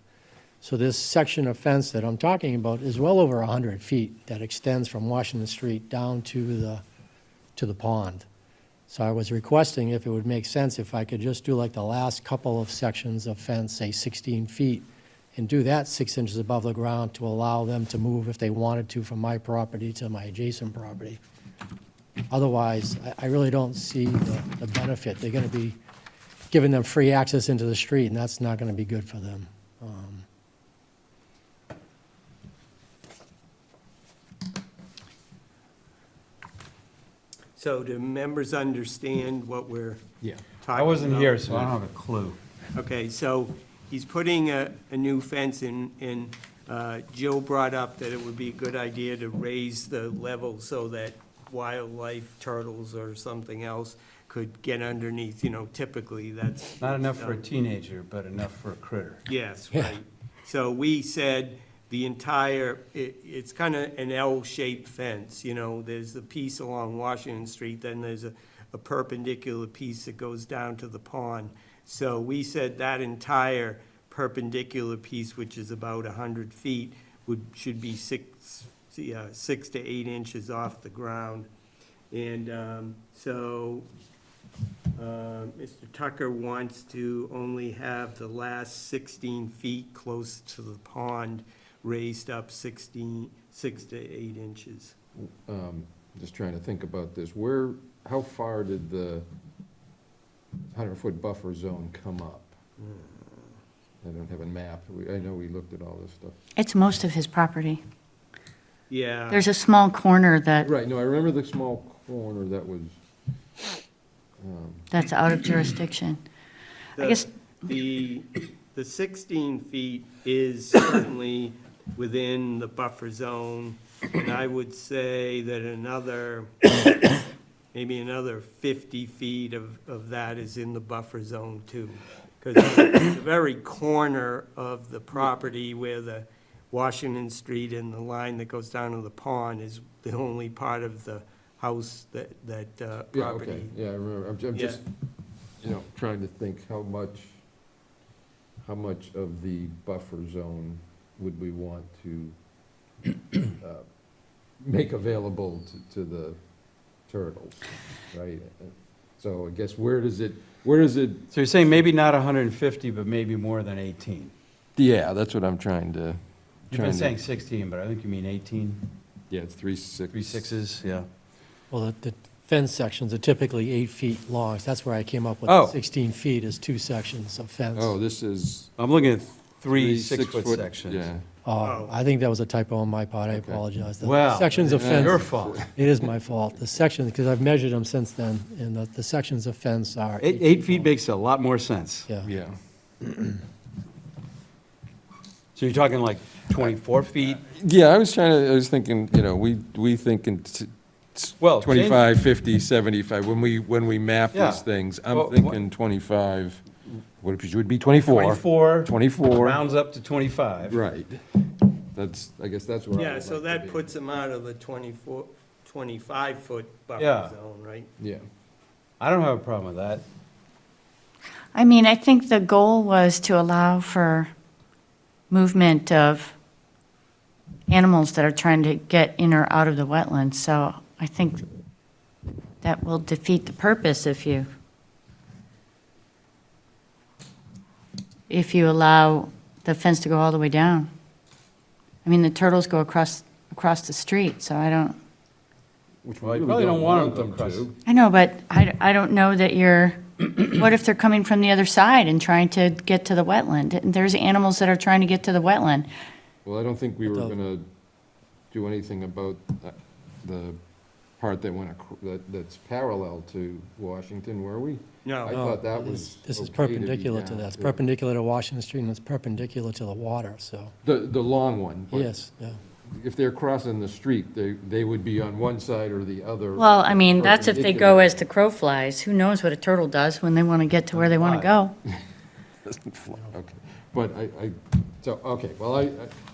So this section of fence that I'm talking about is well over 100 feet that extends from Washington Street down to the pond. So I was requesting if it would make sense if I could just do like the last couple of sections of fence, say 16 feet, and do that 6 inches above the ground to allow them to move if they wanted to from my property to my adjacent property. Otherwise, I really don't see the benefit. They're going to be giving them free access into the street, and that's not going to be good for them. So do members understand what we're Yeah. talking about? I wasn't here, so I don't have a clue. Okay, so he's putting a new fence in, and Jill brought up that it would be a good idea to raise the level so that wildlife, turtles or something else could get underneath, typically that's. Not enough for a teenager, but enough for a critter. Yes, right. So we said the entire, it's kind of an L-shaped fence, there's the piece along Washington Street, then there's a perpendicular piece that goes down to the pond. So we said that entire perpendicular piece, which is about 100 feet, should be 6 to 8 inches off the ground. And so Mr. Tucker wants to only have the last 16 feet close to the pond raised up 6 to 8 inches. Just trying to think about this. How far did the 100-foot buffer zone come up? I don't have a map. I know we looked at all this stuff. It's most of his property. Yeah. There's a small corner that, Right, no, I remember the small corner that was, that's out of jurisdiction. I guess, The 16 feet is certainly within the buffer zone, and I would say that maybe another 50 feet of that is in the buffer zone too. Because the very corner of the property where the Washington Street and the line that goes down to the pond is the only part of the house that yeah, property. okay, yeah, I remember. I'm just, trying to think how much how much of the buffer zone would we want to make available to the turtles, right? So I guess where does it, So you're saying maybe not 150, but maybe more than 18? yeah, that's what I'm trying to. You've been saying 16, but I think you mean 18? Yeah, it's 3/6. 3 sixes, yeah. Well, the fence sections are typically 8 feet long, so that's where I came up with Oh. 16 feet is 2 sections of fence. Oh, this is. I'm looking at 3 6 6-foot sections. Yeah. Oh, I think that was a typo on my part, I apologize. The Well, sections of your fence, fault. it is my fault. The sections, because I've measured them since then, and the sections of fence are. 8 feet makes a lot more sense. Yeah. Yeah. So you're talking like 24 feet? Yeah, I was thinking, we thinking Well, 25, 50, 75, when we map Yeah. these things, Well, I'm thinking 25, what would be 24? 24. 24. Rounds up to 25. Right. I guess that's where I Yeah, would so like to that be. puts them out of the 25-foot Yeah. buffer zone, right? Yeah. I don't have a problem with that. I mean, I think the goal was to allow for movement of animals that are trying to get in or out of the wetlands, so I think that will defeat the purpose if you allow the fence to go all the way down. I mean, the turtles go across the street, so I don't, Which you probably don't want them to. I know, but I don't know that you're, what if they're coming from the other side and trying to get to the wetland? There's animals that are trying to get to the wetland. Well, I don't think we were But gonna do anything about the part that that's parallel to Washington, were we? No. I thought that was This is okay to be perpendicular to down, that. It's yeah. perpendicular to Washington Street, and it's perpendicular to the water, so, The long one. but yes, yeah. If they're crossing the street, they would be on one side or the other. Well, I mean, that's if they go perpendicular. as the crow flies. Who knows what a turtle does when they want to get to where they want to go? Doesn't fly, okay. But okay, well,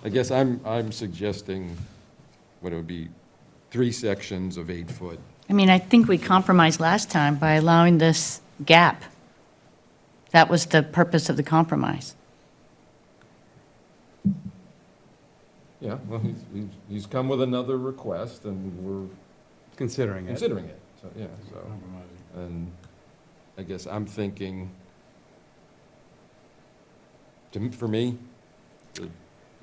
I guess I'm suggesting what it would be, 3 sections of 8 foot. I mean, I think we compromised last time by allowing this gap. That was the purpose of the compromise. Yeah, well, he's come with another request, and we're Considering it. considering it, so, yeah, so. And I guess I'm thinking, for me,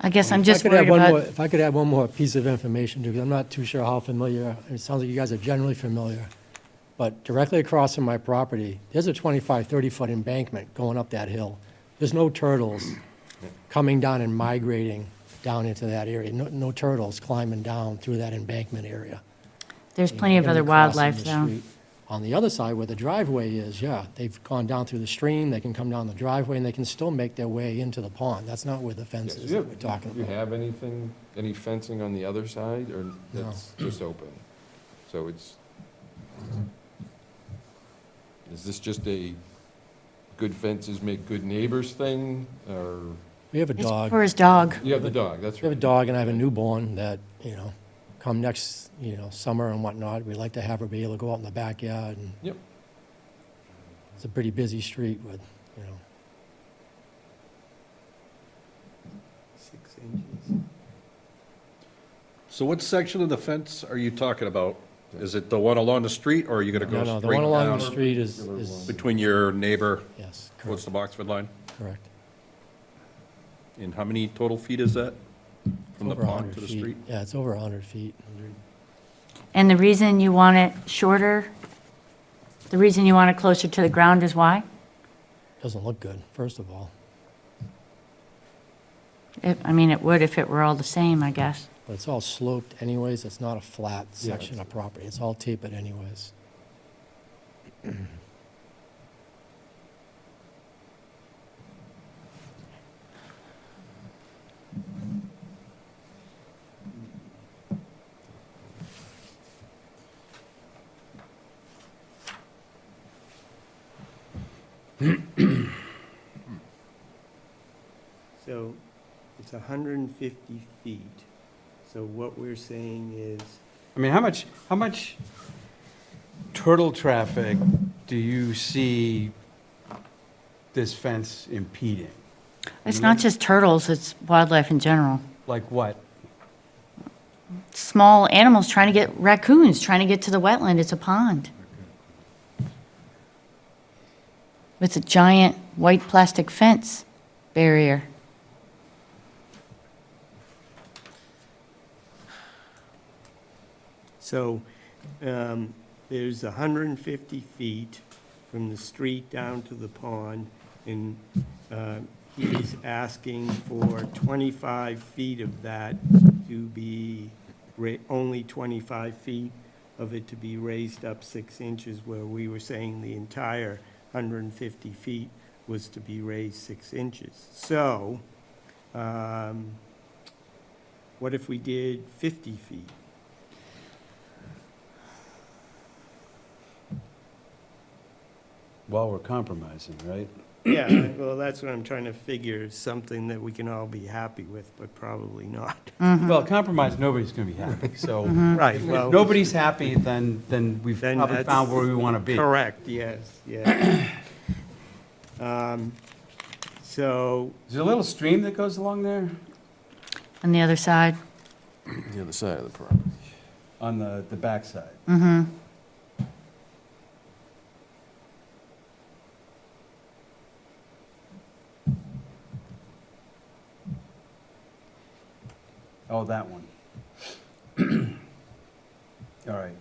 I guess I'm If I just could add worried one more- about, If I could add one more piece of information, because I'm not too sure how familiar, it sounds like you guys are generally familiar, but directly across from my property, there's a 25, 30-foot embankment going up that hill. There's no turtles coming down and migrating down into that area. No turtles climbing down through that embankment area. there's plenty of And other crossing wildlife the though. street. On the other side where the driveway is, yeah, they've gone down through the stream, they can come down the driveway, and they can still make their way into the pond. That's not where the fence is that we're talking do you about. have any fencing on the other side, or that's just open? So is this just a good fences make good neighbors thing, or, We have a It's dog. for his dog. you have the dog, that's We have right. a dog, and I have a newborn that, come next, summer and whatnot, we like to have her be able to go out in the backyard, and Yep. it's a pretty busy street with, 6 inches. So what section of the fence are you talking about? Is it the one along the street, or are you gonna no, go no, the straight one along the down street is, between your neighbor, yes, what's correct, the Boxford line? correct. And how many total feet is that from the Over pond 100 to the feet. street? Yeah, it's over 100 feet. And the reason you want it shorter, the reason you want it closer to the ground is why? Doesn't look good, first of all. I mean, it would if it were all the same, I guess. But it's all sloped anyways, it's not a flat Yeah, section of property, it's all tapered anyways. So it's 150 feet. So what we're saying is, I mean, how much turtle traffic do you see this fence impeding? It's not just turtles, it's wildlife in general. Like what? Small animals trying to get, raccoons trying to get to the wetland, it's a pond. With a giant white plastic fence barrier. So there's 150 feet from the street down to the pond, and he's asking for 25 feet of that to be, only 25 feet of it to be raised up 6 inches, where we were saying the entire 150 feet was to be raised 6 inches. So what if we did 50 feet? Well, we're compromising, right? Yeah, well, that's what I'm trying to figure, something that we can all be happy with, but probably not. Well, compromise, nobody's going to be happy, so. Right, If well. nobody's happy, then we've Then probably that's found where we want to be. Correct, yes, yes. So, Is there a little stream that goes along there? On the other side, The other side of the property. On the backside? Oh, that one. All right.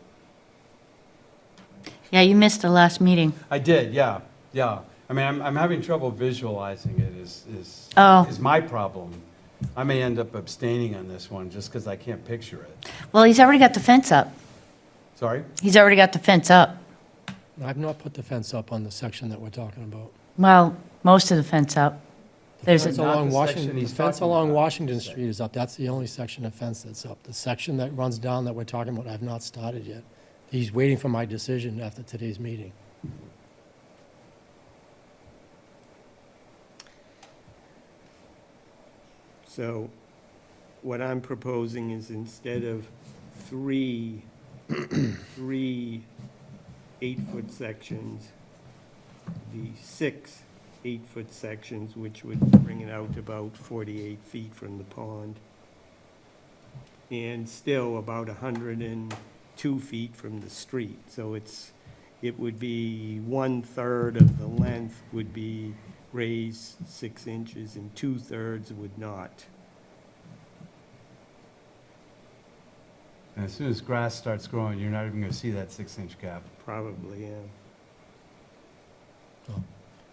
yeah, you missed the last meeting. I did, yeah, yeah. I mean, I'm having trouble visualizing it Oh. is my problem. I may end up abstaining on this one just because I can't picture it. Well, he's already got the fence up. Sorry? He's already got the fence up. I've not put the fence up on the section that we're talking about. Well, most of the fence up. There's Fence a, Not along the Washington, section the he's fence talking along about. Washington Street is up. That's the only section of fence that's up. The section that runs down that we're talking about, I've not started yet. He's waiting for my decision after today's meeting. so what I'm proposing is instead of three 8-foot sections, the 6 8-foot sections, which would bring it out to about 48 feet from the pond. And still about 102 feet from the street. So it would be 1/3 of the length would be raised 6 inches and 2/3 would not. And as soon as grass starts growing, you're not even going to see that 6-inch gap. Probably, yeah. Oh.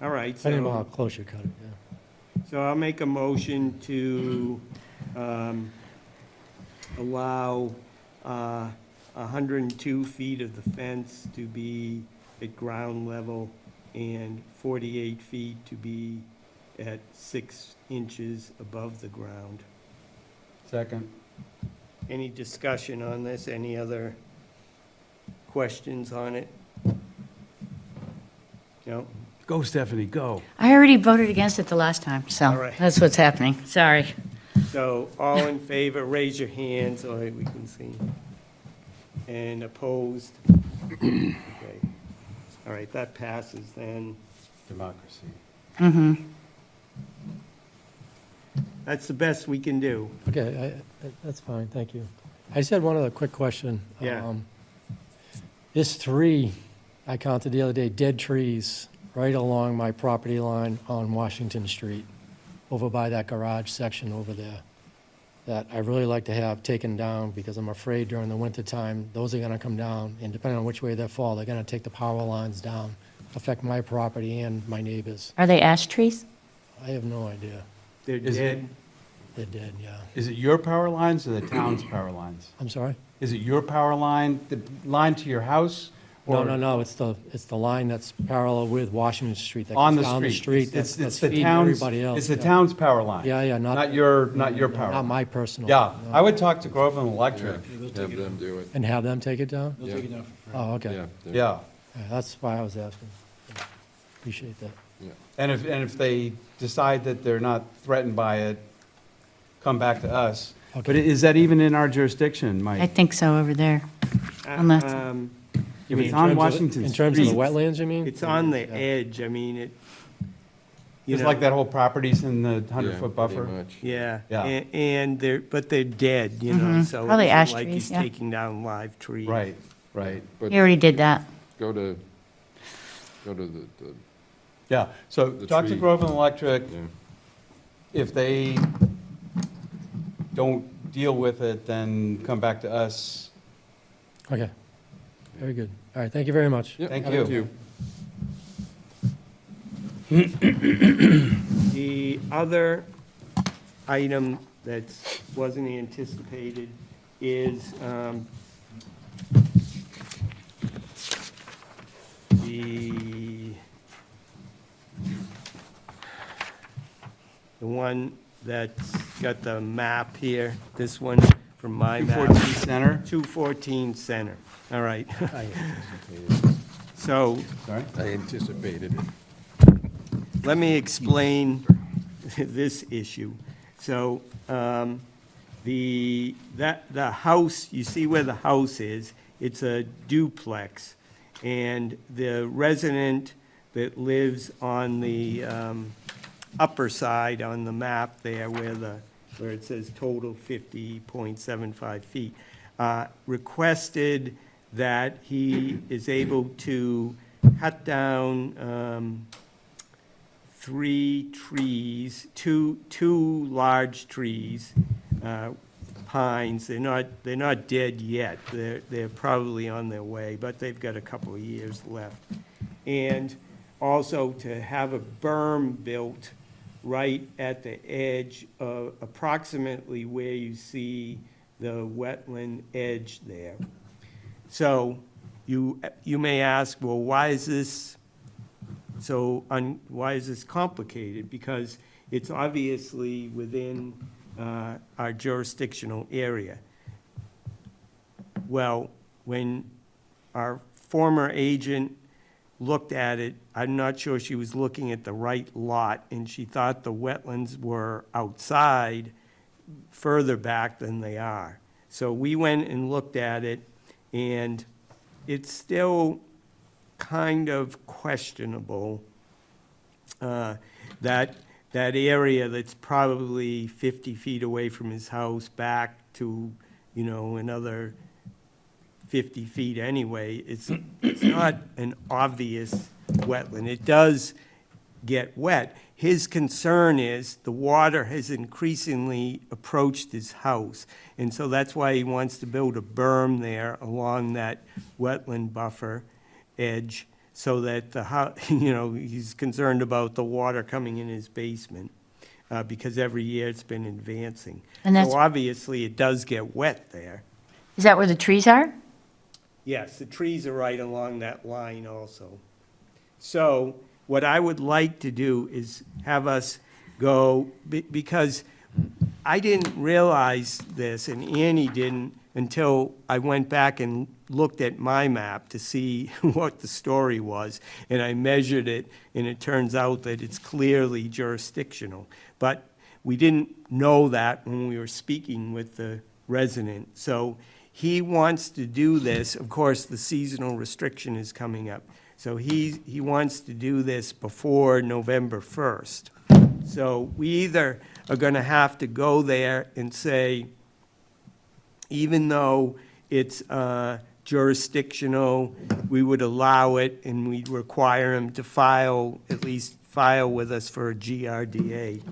All right, Depending on how so, close you cut it, yeah. so I'll make a motion to allow 102 feet of the fence to be at ground level and 48 feet to be at 6 inches above the ground. Second? Any discussion on this? Any other questions on it? No? Go, Stephanie, go. I already voted against it the last time, All so right. that's what's happening. Sorry. So all in favor, raise your hand so that we can see. And opposed? Okay. All right, that passes then. Democracy. Mm-hmm. That's the best we can do. Okay, that's fine, thank you. I just had one other quick question. Yeah. There's 3, I counted the other day, dead trees right along my property line on Washington Street, over by that garage section over there, that I really like to have taken down, because I'm afraid during the wintertime, those are gonna come down, and depending on which way they fall, they're gonna take the power lines down, affect my property and my neighbors. Are they ash trees? I have no idea. They're Is it- dead. They're dead, yeah. Is it your power lines or the town's power lines? I'm sorry? Is it your power line, the line to your house? No, or no, no, it's the line that's parallel with Washington Street, that On goes the down the street? street, that's It's feeding the town's, everybody else. it's the yeah. town's power line? Yeah, yeah, Not your power Not line? my personal. Yeah, no. I would talk to Groveland Electric. Have them do it. And have them take it down? Yeah. Oh, okay. Yeah, they're- Yeah. Yeah, that's why I was asking. Appreciate that. yeah. And if they decide that they're not threatened by it, come back to us. But Okay. is that even in our jurisdiction, I Mike? think so over there. Unless- If You mean it's in on terms of- Washington In terms of the Street. wetlands, you mean? It's on the Yeah. edge. I mean, you It's know. like that whole property's in the 100-foot pretty buffer? much. Yeah, Yeah. and but they're dead, you know, so it Probably isn't ash like trees, he's yeah. taking down live trees. Right, right. But We already did that. go to the, Yeah, so The talk to tree. Groveland Electric. yeah. If they don't deal with it, then come back to us. Okay, very good. All right, thank you very much. Yep, Thank thank you. you. The other item that wasn't anticipated is the one that's got the map here, this one from my map. 214 Center, 214 Center, all right. So, sorry? I anticipated it. let me explain this issue. So, the house, you see where the house is, it's a duplex. And the resident that lives on the upper side on the map there where it says total 50.75 feet, requested that he is able to cut down 3 trees, two large trees, pines. They're not dead yet. They're probably on their way, but they've got a couple of years left. And also to have a berm built right at the edge of approximately where you see the wetland edge there. So you may ask, well, why is this why is this complicated? Because it's obviously within our jurisdictional area. Well, when our former agent looked at it, I'm not sure she was looking at the right lot, and she thought the wetlands were outside, further back than they are. So we went and looked at it, and it's still kind of questionable, that area that's probably 50 feet away from his house back to, another 50 feet anyway. It's not an obvious wetland. It does get wet. His concern is the water has increasingly approached his house. And so that's why he wants to build a berm there along that wetland buffer edge, so that he's concerned about the water coming in his basement, because every year it's been advancing. And that's- So obviously it does get wet there. Is that where the trees are? Yes, the trees are right along that line also. So what I would like to do is have us go, because I didn't realize this, and Annie didn't, until I went back and looked at my map to see what the story was, and I measured it, and it turns out that it's clearly jurisdictional. But we didn't know that when we were speaking with the resident. So he wants to do this. Of course, the seasonal restriction is coming up. So he wants to do this before November 1st. So we either are going to have to go there and say, even though it's jurisdictional, we would allow it, and we'd require him to at least file with us for a GRDA.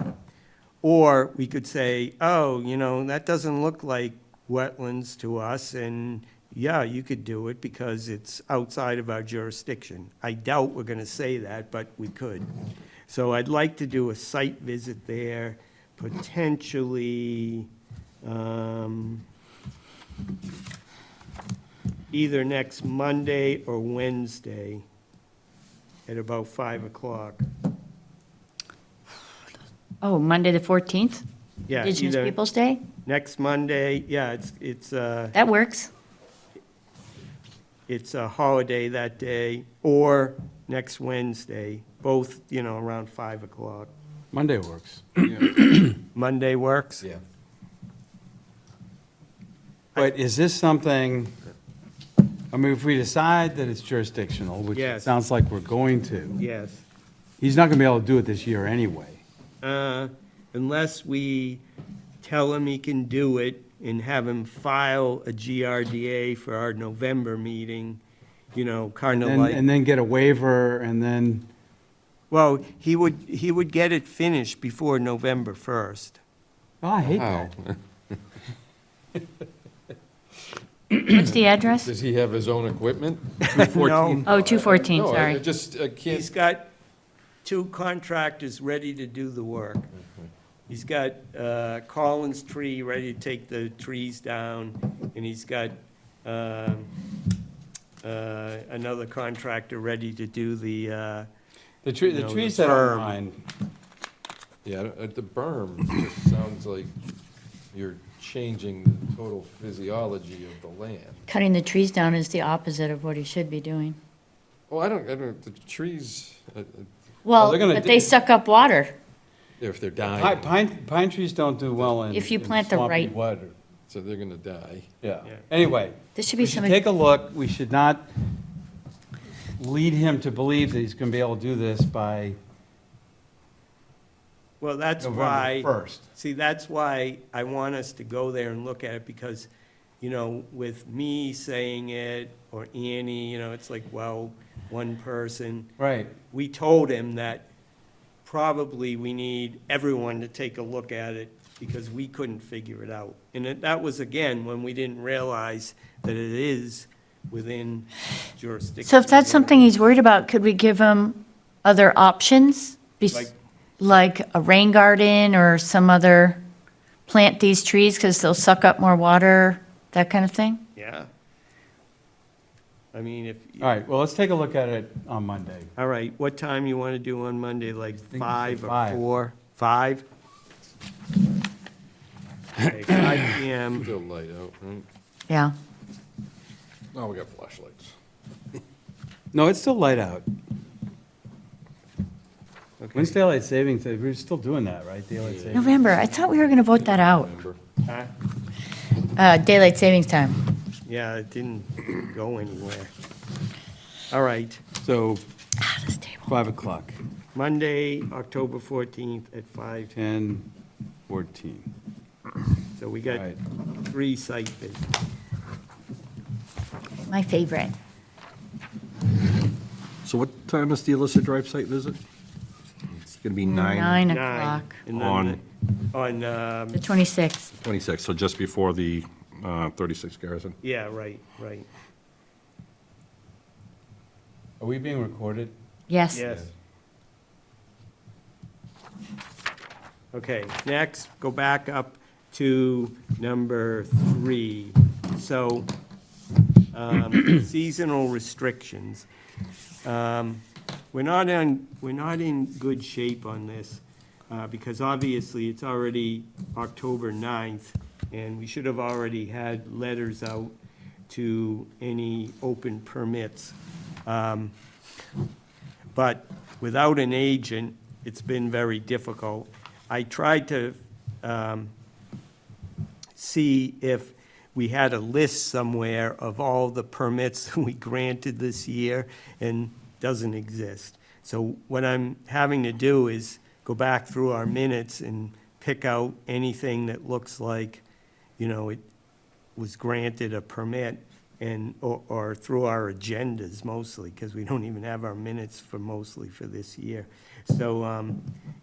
Or we could say, oh, that doesn't look like wetlands to us, and yeah, you could do it because it's outside of our jurisdiction. I doubt we're going to say that, but we could. So I'd like to do a site visit there, potentially either next Monday or Wednesday at about 5 o'clock. Oh, Monday, the 14th? Yeah, Indigenous either Peoples' Day? next Monday, yeah, it's That works. it's a holiday that day, or next Wednesday, both, around 5 o'clock. Monday works. Monday works? Yeah. But is this something, if we decide that it's jurisdictional, which it Yes. sounds like we're going to, Yes. He's not gonna be able to do it this year anyway. Unless we tell him he can do it and have him file a GRDA for our November meeting, you know, kind of like. And then get a waiver, and then, Well, he would get it finished before November 1st. oh, I hate How? that. What's the address? Does he have his own equipment? No, Oh, 214, No, I sorry. just, I can't. he's got 2 contractors ready to do the work. He's got Collins Tree ready to take the trees down, and he's got another contractor ready to do the, The tree, You the know, trees the that are berm. mine, Yeah, the berm just sounds like you're changing the total physiology of the land. Cutting the trees down is the opposite of what he should be doing. Well, I don't, the trees, Well, they're gonna but do- they suck up water. if they're Pi- dying, pine trees don't do well in. If you in plant the swampy right- water. so they're gonna die. Yeah, Yeah. anyway, This should we be should something, take a look, we should not lead him to believe that he's gonna be able to do this by well, that's November why. 1st. See, that's why I want us to go there and look at it, because, you know, with me saying it, or Annie, you know, it's like, well, one person. Right, We told him that probably we need everyone to take a look at it, because we couldn't figure it out. And that was, again, when we didn't realize that it is within jurisdiction. so if that's something he's worried about, could we give him other options? Like- Like a rain garden or some other, plant these trees because they'll suck up more water, that kind of thing? Yeah. I mean, if. all right, well, let's take a look at it on Monday. All right, what time you want to do on Monday, like think 5 or five. 4? 5? Okay, 5 PM. Still light out, right? Yeah. Oh, we got flashlights. No, it's still light out. Okay. When's daylight savings, day? We're still doing that, right, daylight savings? November, I thought we were going to vote that out. Remember? Huh? Daylight savings time. Yeah, it didn't go anywhere. All right, So, This table. 5 o'clock, Monday, October 14th at 5. 10, 14. So we All got right. 3 site visits. My favorite. So what time is the illicit drive site visit? It's going to be 9 9. o'clock, And On- then on, the 26th. 26, so just before the 36 Garrison. yeah, right, right. Are we being recorded? Yes. Yes. Okay, next, go back up to number 3. So, seasonal restrictions. We're not in good shape on this, because obviously it's already October 9th, and we should have already had letters out to any open permits. But without an agent, it's been very difficult. I tried to see if we had a list somewhere of all the permits we granted this year, and doesn't exist. So what I'm having to do is go back through our minutes and pick out anything that looks like, you know, it was granted a permit, and, or through our agendas mostly, because we don't even have our minutes mostly for this year. So,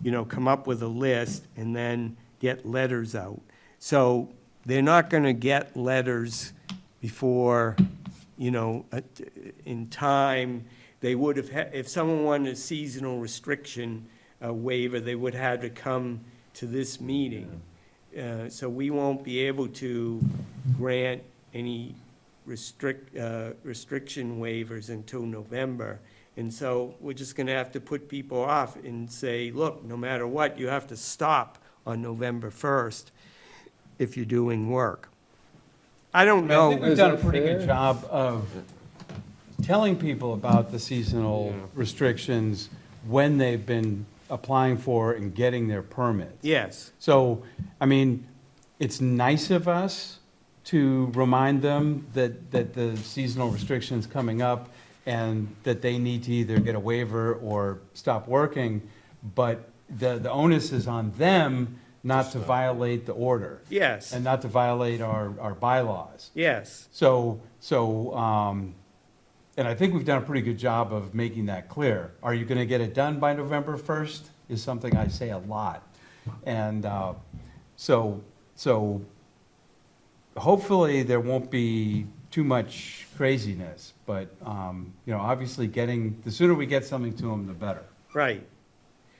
you know, come up with a list and then get letters out. So they're not gonna get letters before, you know, in time. They would have, if someone wanted a seasonal restriction waiver, they would have to come to this meeting. So we won't be able to grant any restriction waivers until November. And so we're just gonna have to put people off and say, look, no matter what, you have to stop on November 1st if you're doing work. I don't I think know. we've Is done a that pretty good fair? job of telling people about the seasonal restrictions when they've been applying for and getting their permits. Yes, So, I mean, it's nice of us to remind them that the seasonal restriction's coming up, and that they need to either get a waiver or stop working, but the onus is on them not to violate the order. Yes. And not to violate our bylaws. Yes. And I think we've done a pretty good job of making that clear. Are you gonna get it done by November 1st, is something I say a lot. And, so hopefully there won't be too much craziness, but, obviously the sooner we get something to them, the better. Right.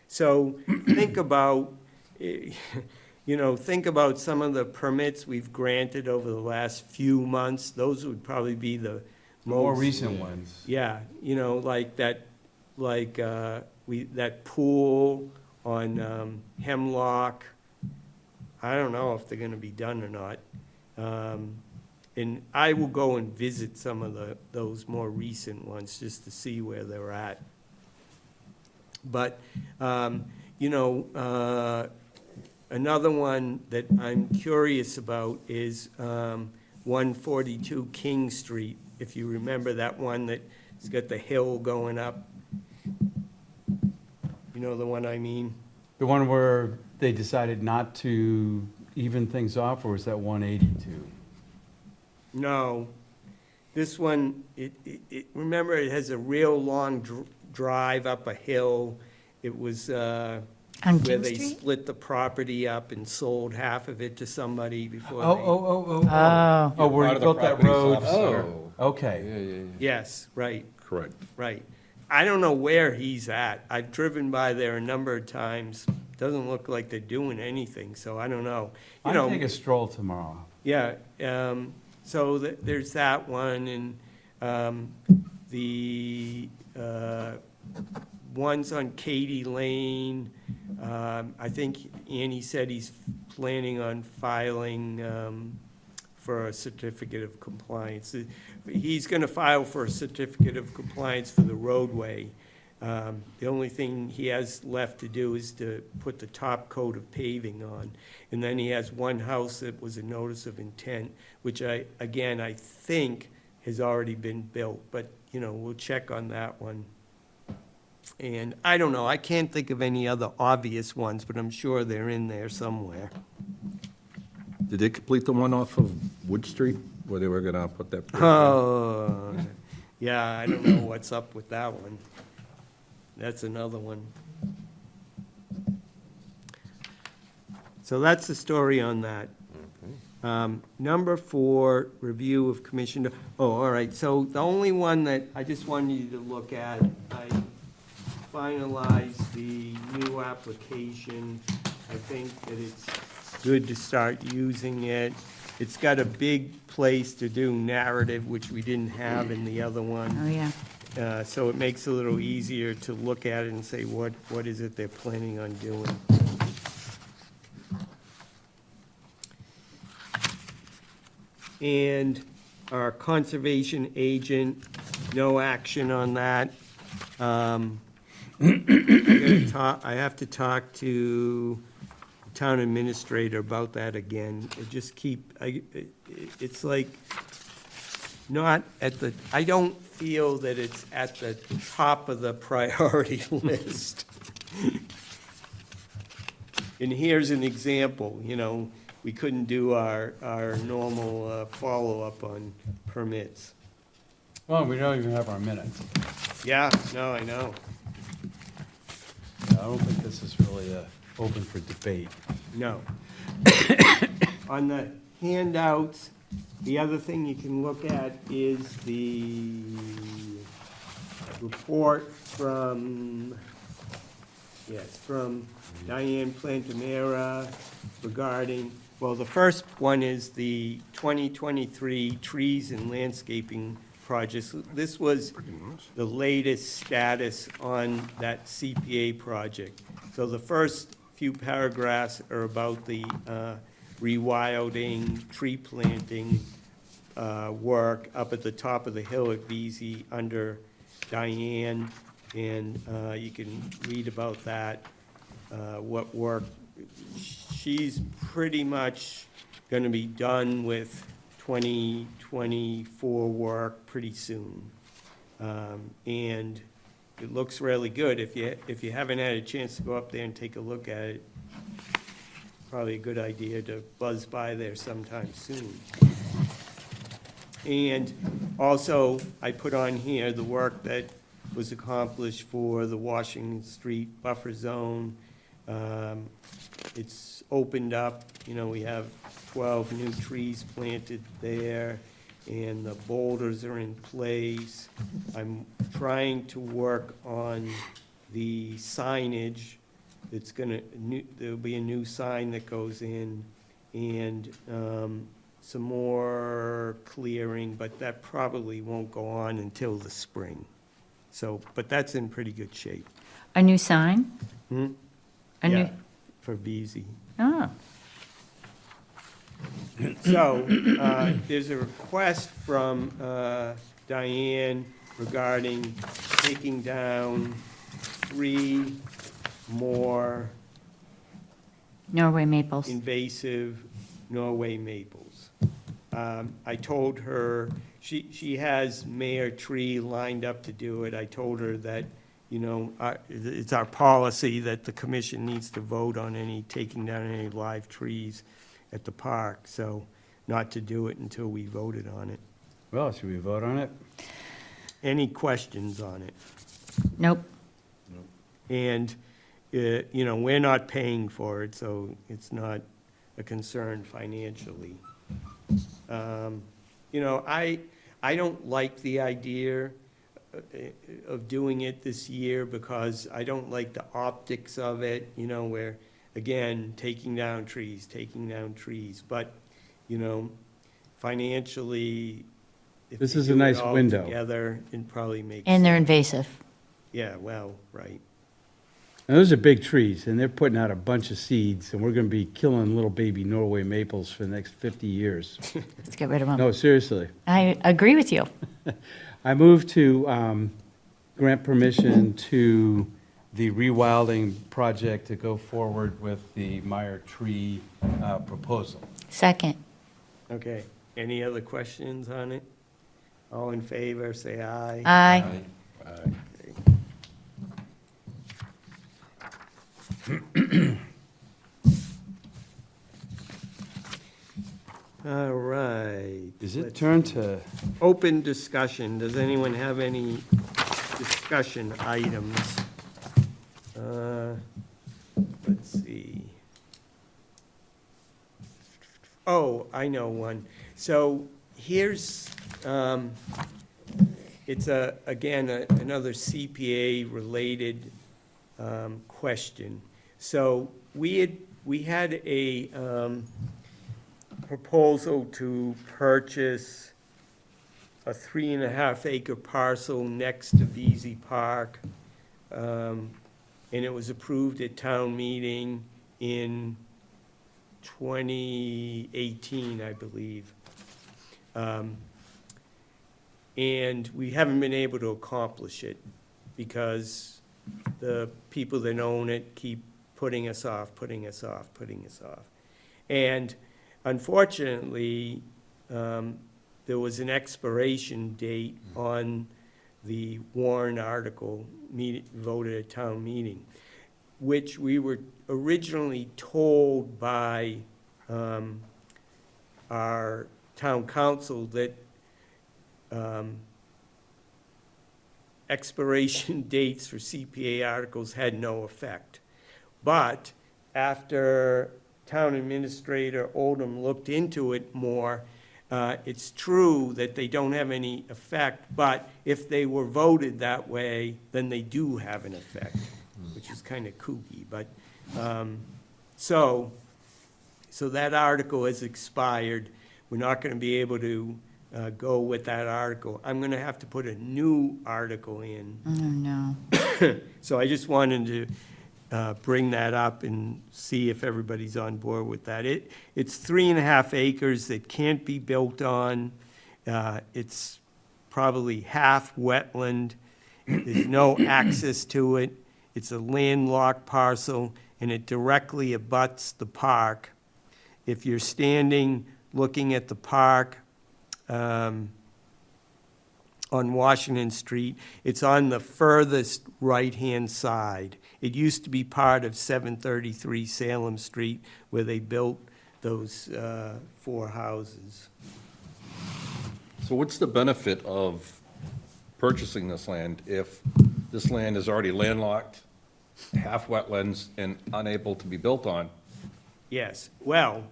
So think about, think about some of the permits we've granted over the last few months. Those would probably be the More most. recent ones. Yeah, like that pool on Hemlock. I don't know if they're gonna be done or not. And I will go and visit some of those more recent ones just to see where they're at. But, another one that I'm curious about is 142 King Street. If you remember that one that's got the hill going up. You know the one I mean? The one where they decided not to even things off, or was that 182? No. This one, remember, it has a real long drive up a hill. It was On where King they Street? split the property up and sold half of it to somebody before they. Oh. Where Part you of the built that property's road? off center. Okay. Yeah, yeah, yeah. Yes, right, Correct. right. I don't know where he's at. I've driven by there a number of times. Doesn't look like they're doing anything, so I don't know. I'll take a stroll tomorrow. Yeah, so there's that one, and the ones on Katy Lane. I think Annie said he's planning on filing for a certificate of compliance. He's going to file for a certificate of compliance for the roadway. The only thing he has left to do is to put the top coat of paving on. And then he has one house that was a notice of intent, which I think has already been built, but, we'll check on that one. And I don't know, I can't think of any other obvious ones, but I'm sure they're in there somewhere. Did they complete the one off of Wood Street, where they were gonna put that? Oh, yeah, I don't know what's up with that one. That's another one. So that's the story on that. Number 4, review of commission, all right, so the only one that I just wanted you to look at, I finalized the new application. I think that it's good to start using it. It's got a big place to do narrative, which we didn't have in the other one. Oh, yeah. So it makes it a little easier to look at it and say, what is it they're planning on doing? And our conservation agent, no action on that. I have to talk to the town administrator about that again. It's like, not at the, I don't feel that it's at the top of the priority list. And here's an example, we couldn't do our normal follow-up on permits. Well, we don't even have our minutes. Yeah, no, I know. I don't think this is really open for debate. No. On the handouts, the other thing you can look at is the report from Diane Plantamera regarding, well, the first one is the 2023 trees and landscaping projects. This was the latest status on that CPA project. So the first few paragraphs are about the rewilding, tree planting work up at the top of the hill at VZ under Diane, and you can read about that, what work. She's pretty much going to be done with 2024 work pretty soon. And it looks really good. If you haven't had a chance to go up there and take a look at it, probably a good idea to buzz by there sometime soon. And also, I put on here the work that was accomplished for the Washington Street buffer zone. It's opened up, we have 12 new trees planted there, and the boulders are in place. I'm trying to work on the signage. There'll be a new sign that goes in, and some more clearing, but that probably won't go on until the spring. So, but that's in pretty good shape. A new sign? Hmm? A new, Yeah, for VZ. oh, So, there's a request from Diane regarding taking down 3 more Norway maples. invasive Norway maples. I told her, she has Mayor Tree lined up to do it. I told her that, it's our policy that the commission needs to vote on taking down any live trees at the park, so not to do it until we voted on it. Well, should we vote on it? Any questions on it? Nope. And, we're not paying for it, so it's not a concern financially. I don't like the idea of doing it this year because I don't like the optics of it, where, again, taking down trees. But, financially, if This they is a do it nice all window. together, it probably makes. And they're invasive. Yeah, well, right. And those are big trees, and they're putting out a bunch of seeds, and we're gonna be killing little baby Norway maples for the next 50 years. Let's get rid of them. No, seriously. I agree with you. I move to grant permission to the rewilding project to go forward with the Meyer tree proposal. Second. Okay, any other questions on it? All in favor, say aye. Aye. All right. Is it let's- turn to, Open discussion. Does anyone have any discussion items? Let's see. Oh, I know one. So here's, it's another CPA-related question. So we had a proposal to purchase a 3.5 acre parcel next to VZ Park. And it was approved at town meeting in 2018, I believe. And we haven't been able to accomplish it because the people that own it keep putting us off. And unfortunately, there was an expiration date on the Warren article voted at town meeting, which we were originally told by our town council that expiration dates for CPA articles had no effect. But after town administrator Oldham looked into it more, it's true that they don't have any effect, but if they were voted that way, then they do have an effect, which is kind of kooky, but, so that article has expired. We're not going to be able to go with that article. I'm going to have to put a new article in. Oh, no. So I just wanted to bring that up and see if everybody's on board with that. It's 3.5 acres that can't be built on. It's probably half wetland. There's no access to it. It's a landlocked parcel, and it directly abuts the park. If you're standing looking at the park on Washington Street. It's on the furthest right-hand side. It used to be part of 733 Salem Street, where they built those 4 houses. So what's the benefit of purchasing this land if this land is already landlocked, half wetlands, and unable to be built on? Yes, well,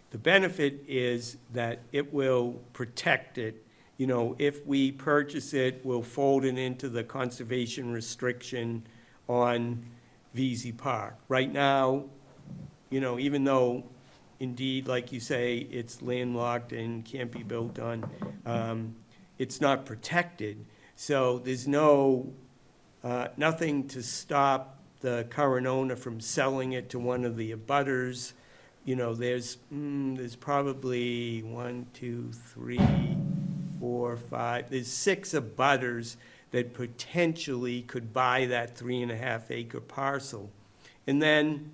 the benefit is that it will protect it. You know, if we purchase it, we'll fold it into the conservation restriction on VZ Park. Right now, you know, even though indeed, like you say, it's landlocked and can't be built on, it's not protected. So there's nothing to stop the current owner from selling it to one of the abutters. You know, there's probably 1, 2, 3, 4, 5, there's 6 abutters that potentially could buy that 3.5 acre parcel. And then,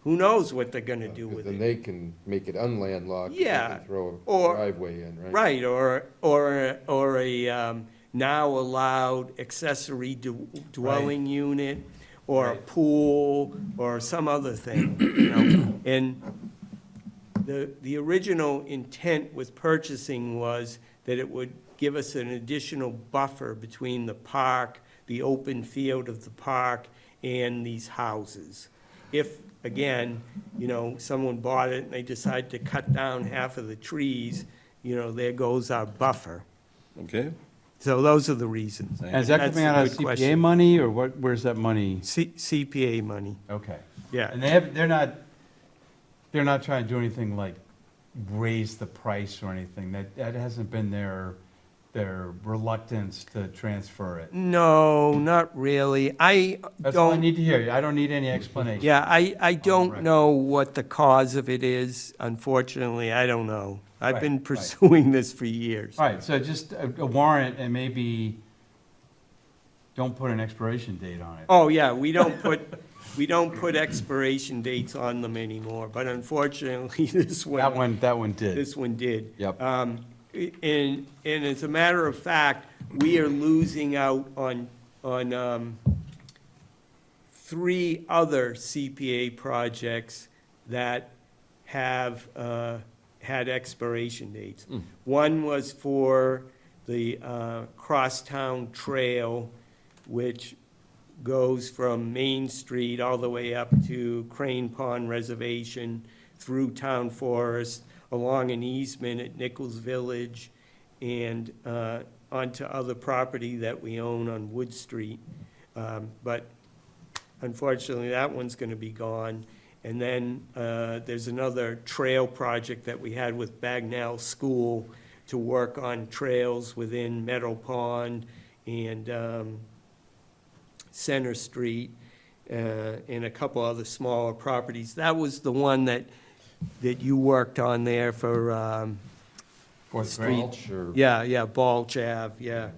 who knows what they're gonna do with Then it? they can make it unlandlocked. They Yeah, can throw a or- driveway in, right? Right, or a now allowed accessory dwelling unit, or a pool, or some other thing, you know? And the original intent with purchasing was that it would give us an additional buffer between the park, the open field of the park, and these houses. If, again, you know, someone bought it and they decide to cut down half of the trees, you know, there goes our buffer. Okay? So those are the reasons. And is that That's coming a out of good CPA question. money, or what, where's that money? CPA money, Okay. yeah. And they're not trying to do anything like raise the price or anything. That hasn't been their reluctance to transfer it. No, not really. I That's all I don't, need to hear. I don't need any explanation. yeah, I don't record. know what the cause of it is. Unfortunately, I don't know. I've Right, been right. pursuing this for years. All right, so just a warrant, and maybe don't put an expiration date on it. Oh, yeah, we don't put expiration dates on them anymore, but unfortunately, this one. That one did. This one did. Yep. And as a matter of fact, we are losing out on 3 other CPA projects that have had expiration dates. One was for the Crosstown Trail, which goes from Main Street all the way up to Crane Pond Reservation, through Town Forest, along an easement at Nichols Village, and onto other property that we own on Wood Street. But unfortunately, that one's gonna be gone. And then there's another trail project that we had with Bagnell School to work on trails within Meadow Pond and Center Street, and a couple other smaller properties. That was the one that you worked on there for, Fourth grade. Mulch or yeah, Balch Ave, yeah.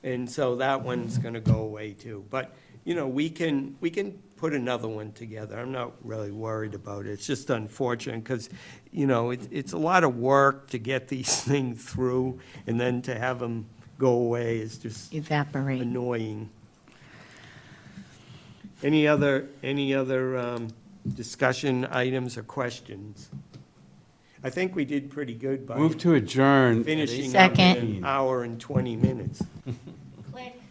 And so that one's gonna go away too. But, you know, we can put another one together. I'm not really worried about it. It's just unfortunate, because, you know, it's a lot of work to get these things through, and then to have them go away is just Evaporate. annoying. Any other discussion items or questions? I think we did pretty good by Move to adjourn. at finishing up Second. in an hour and 20 minutes. Click.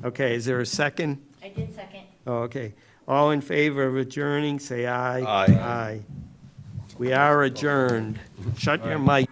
Okay, is there a second? I did second. Oh, okay. All in favor of adjourning, say aye. Aye. Aye. We are adjourned. Shut your mic.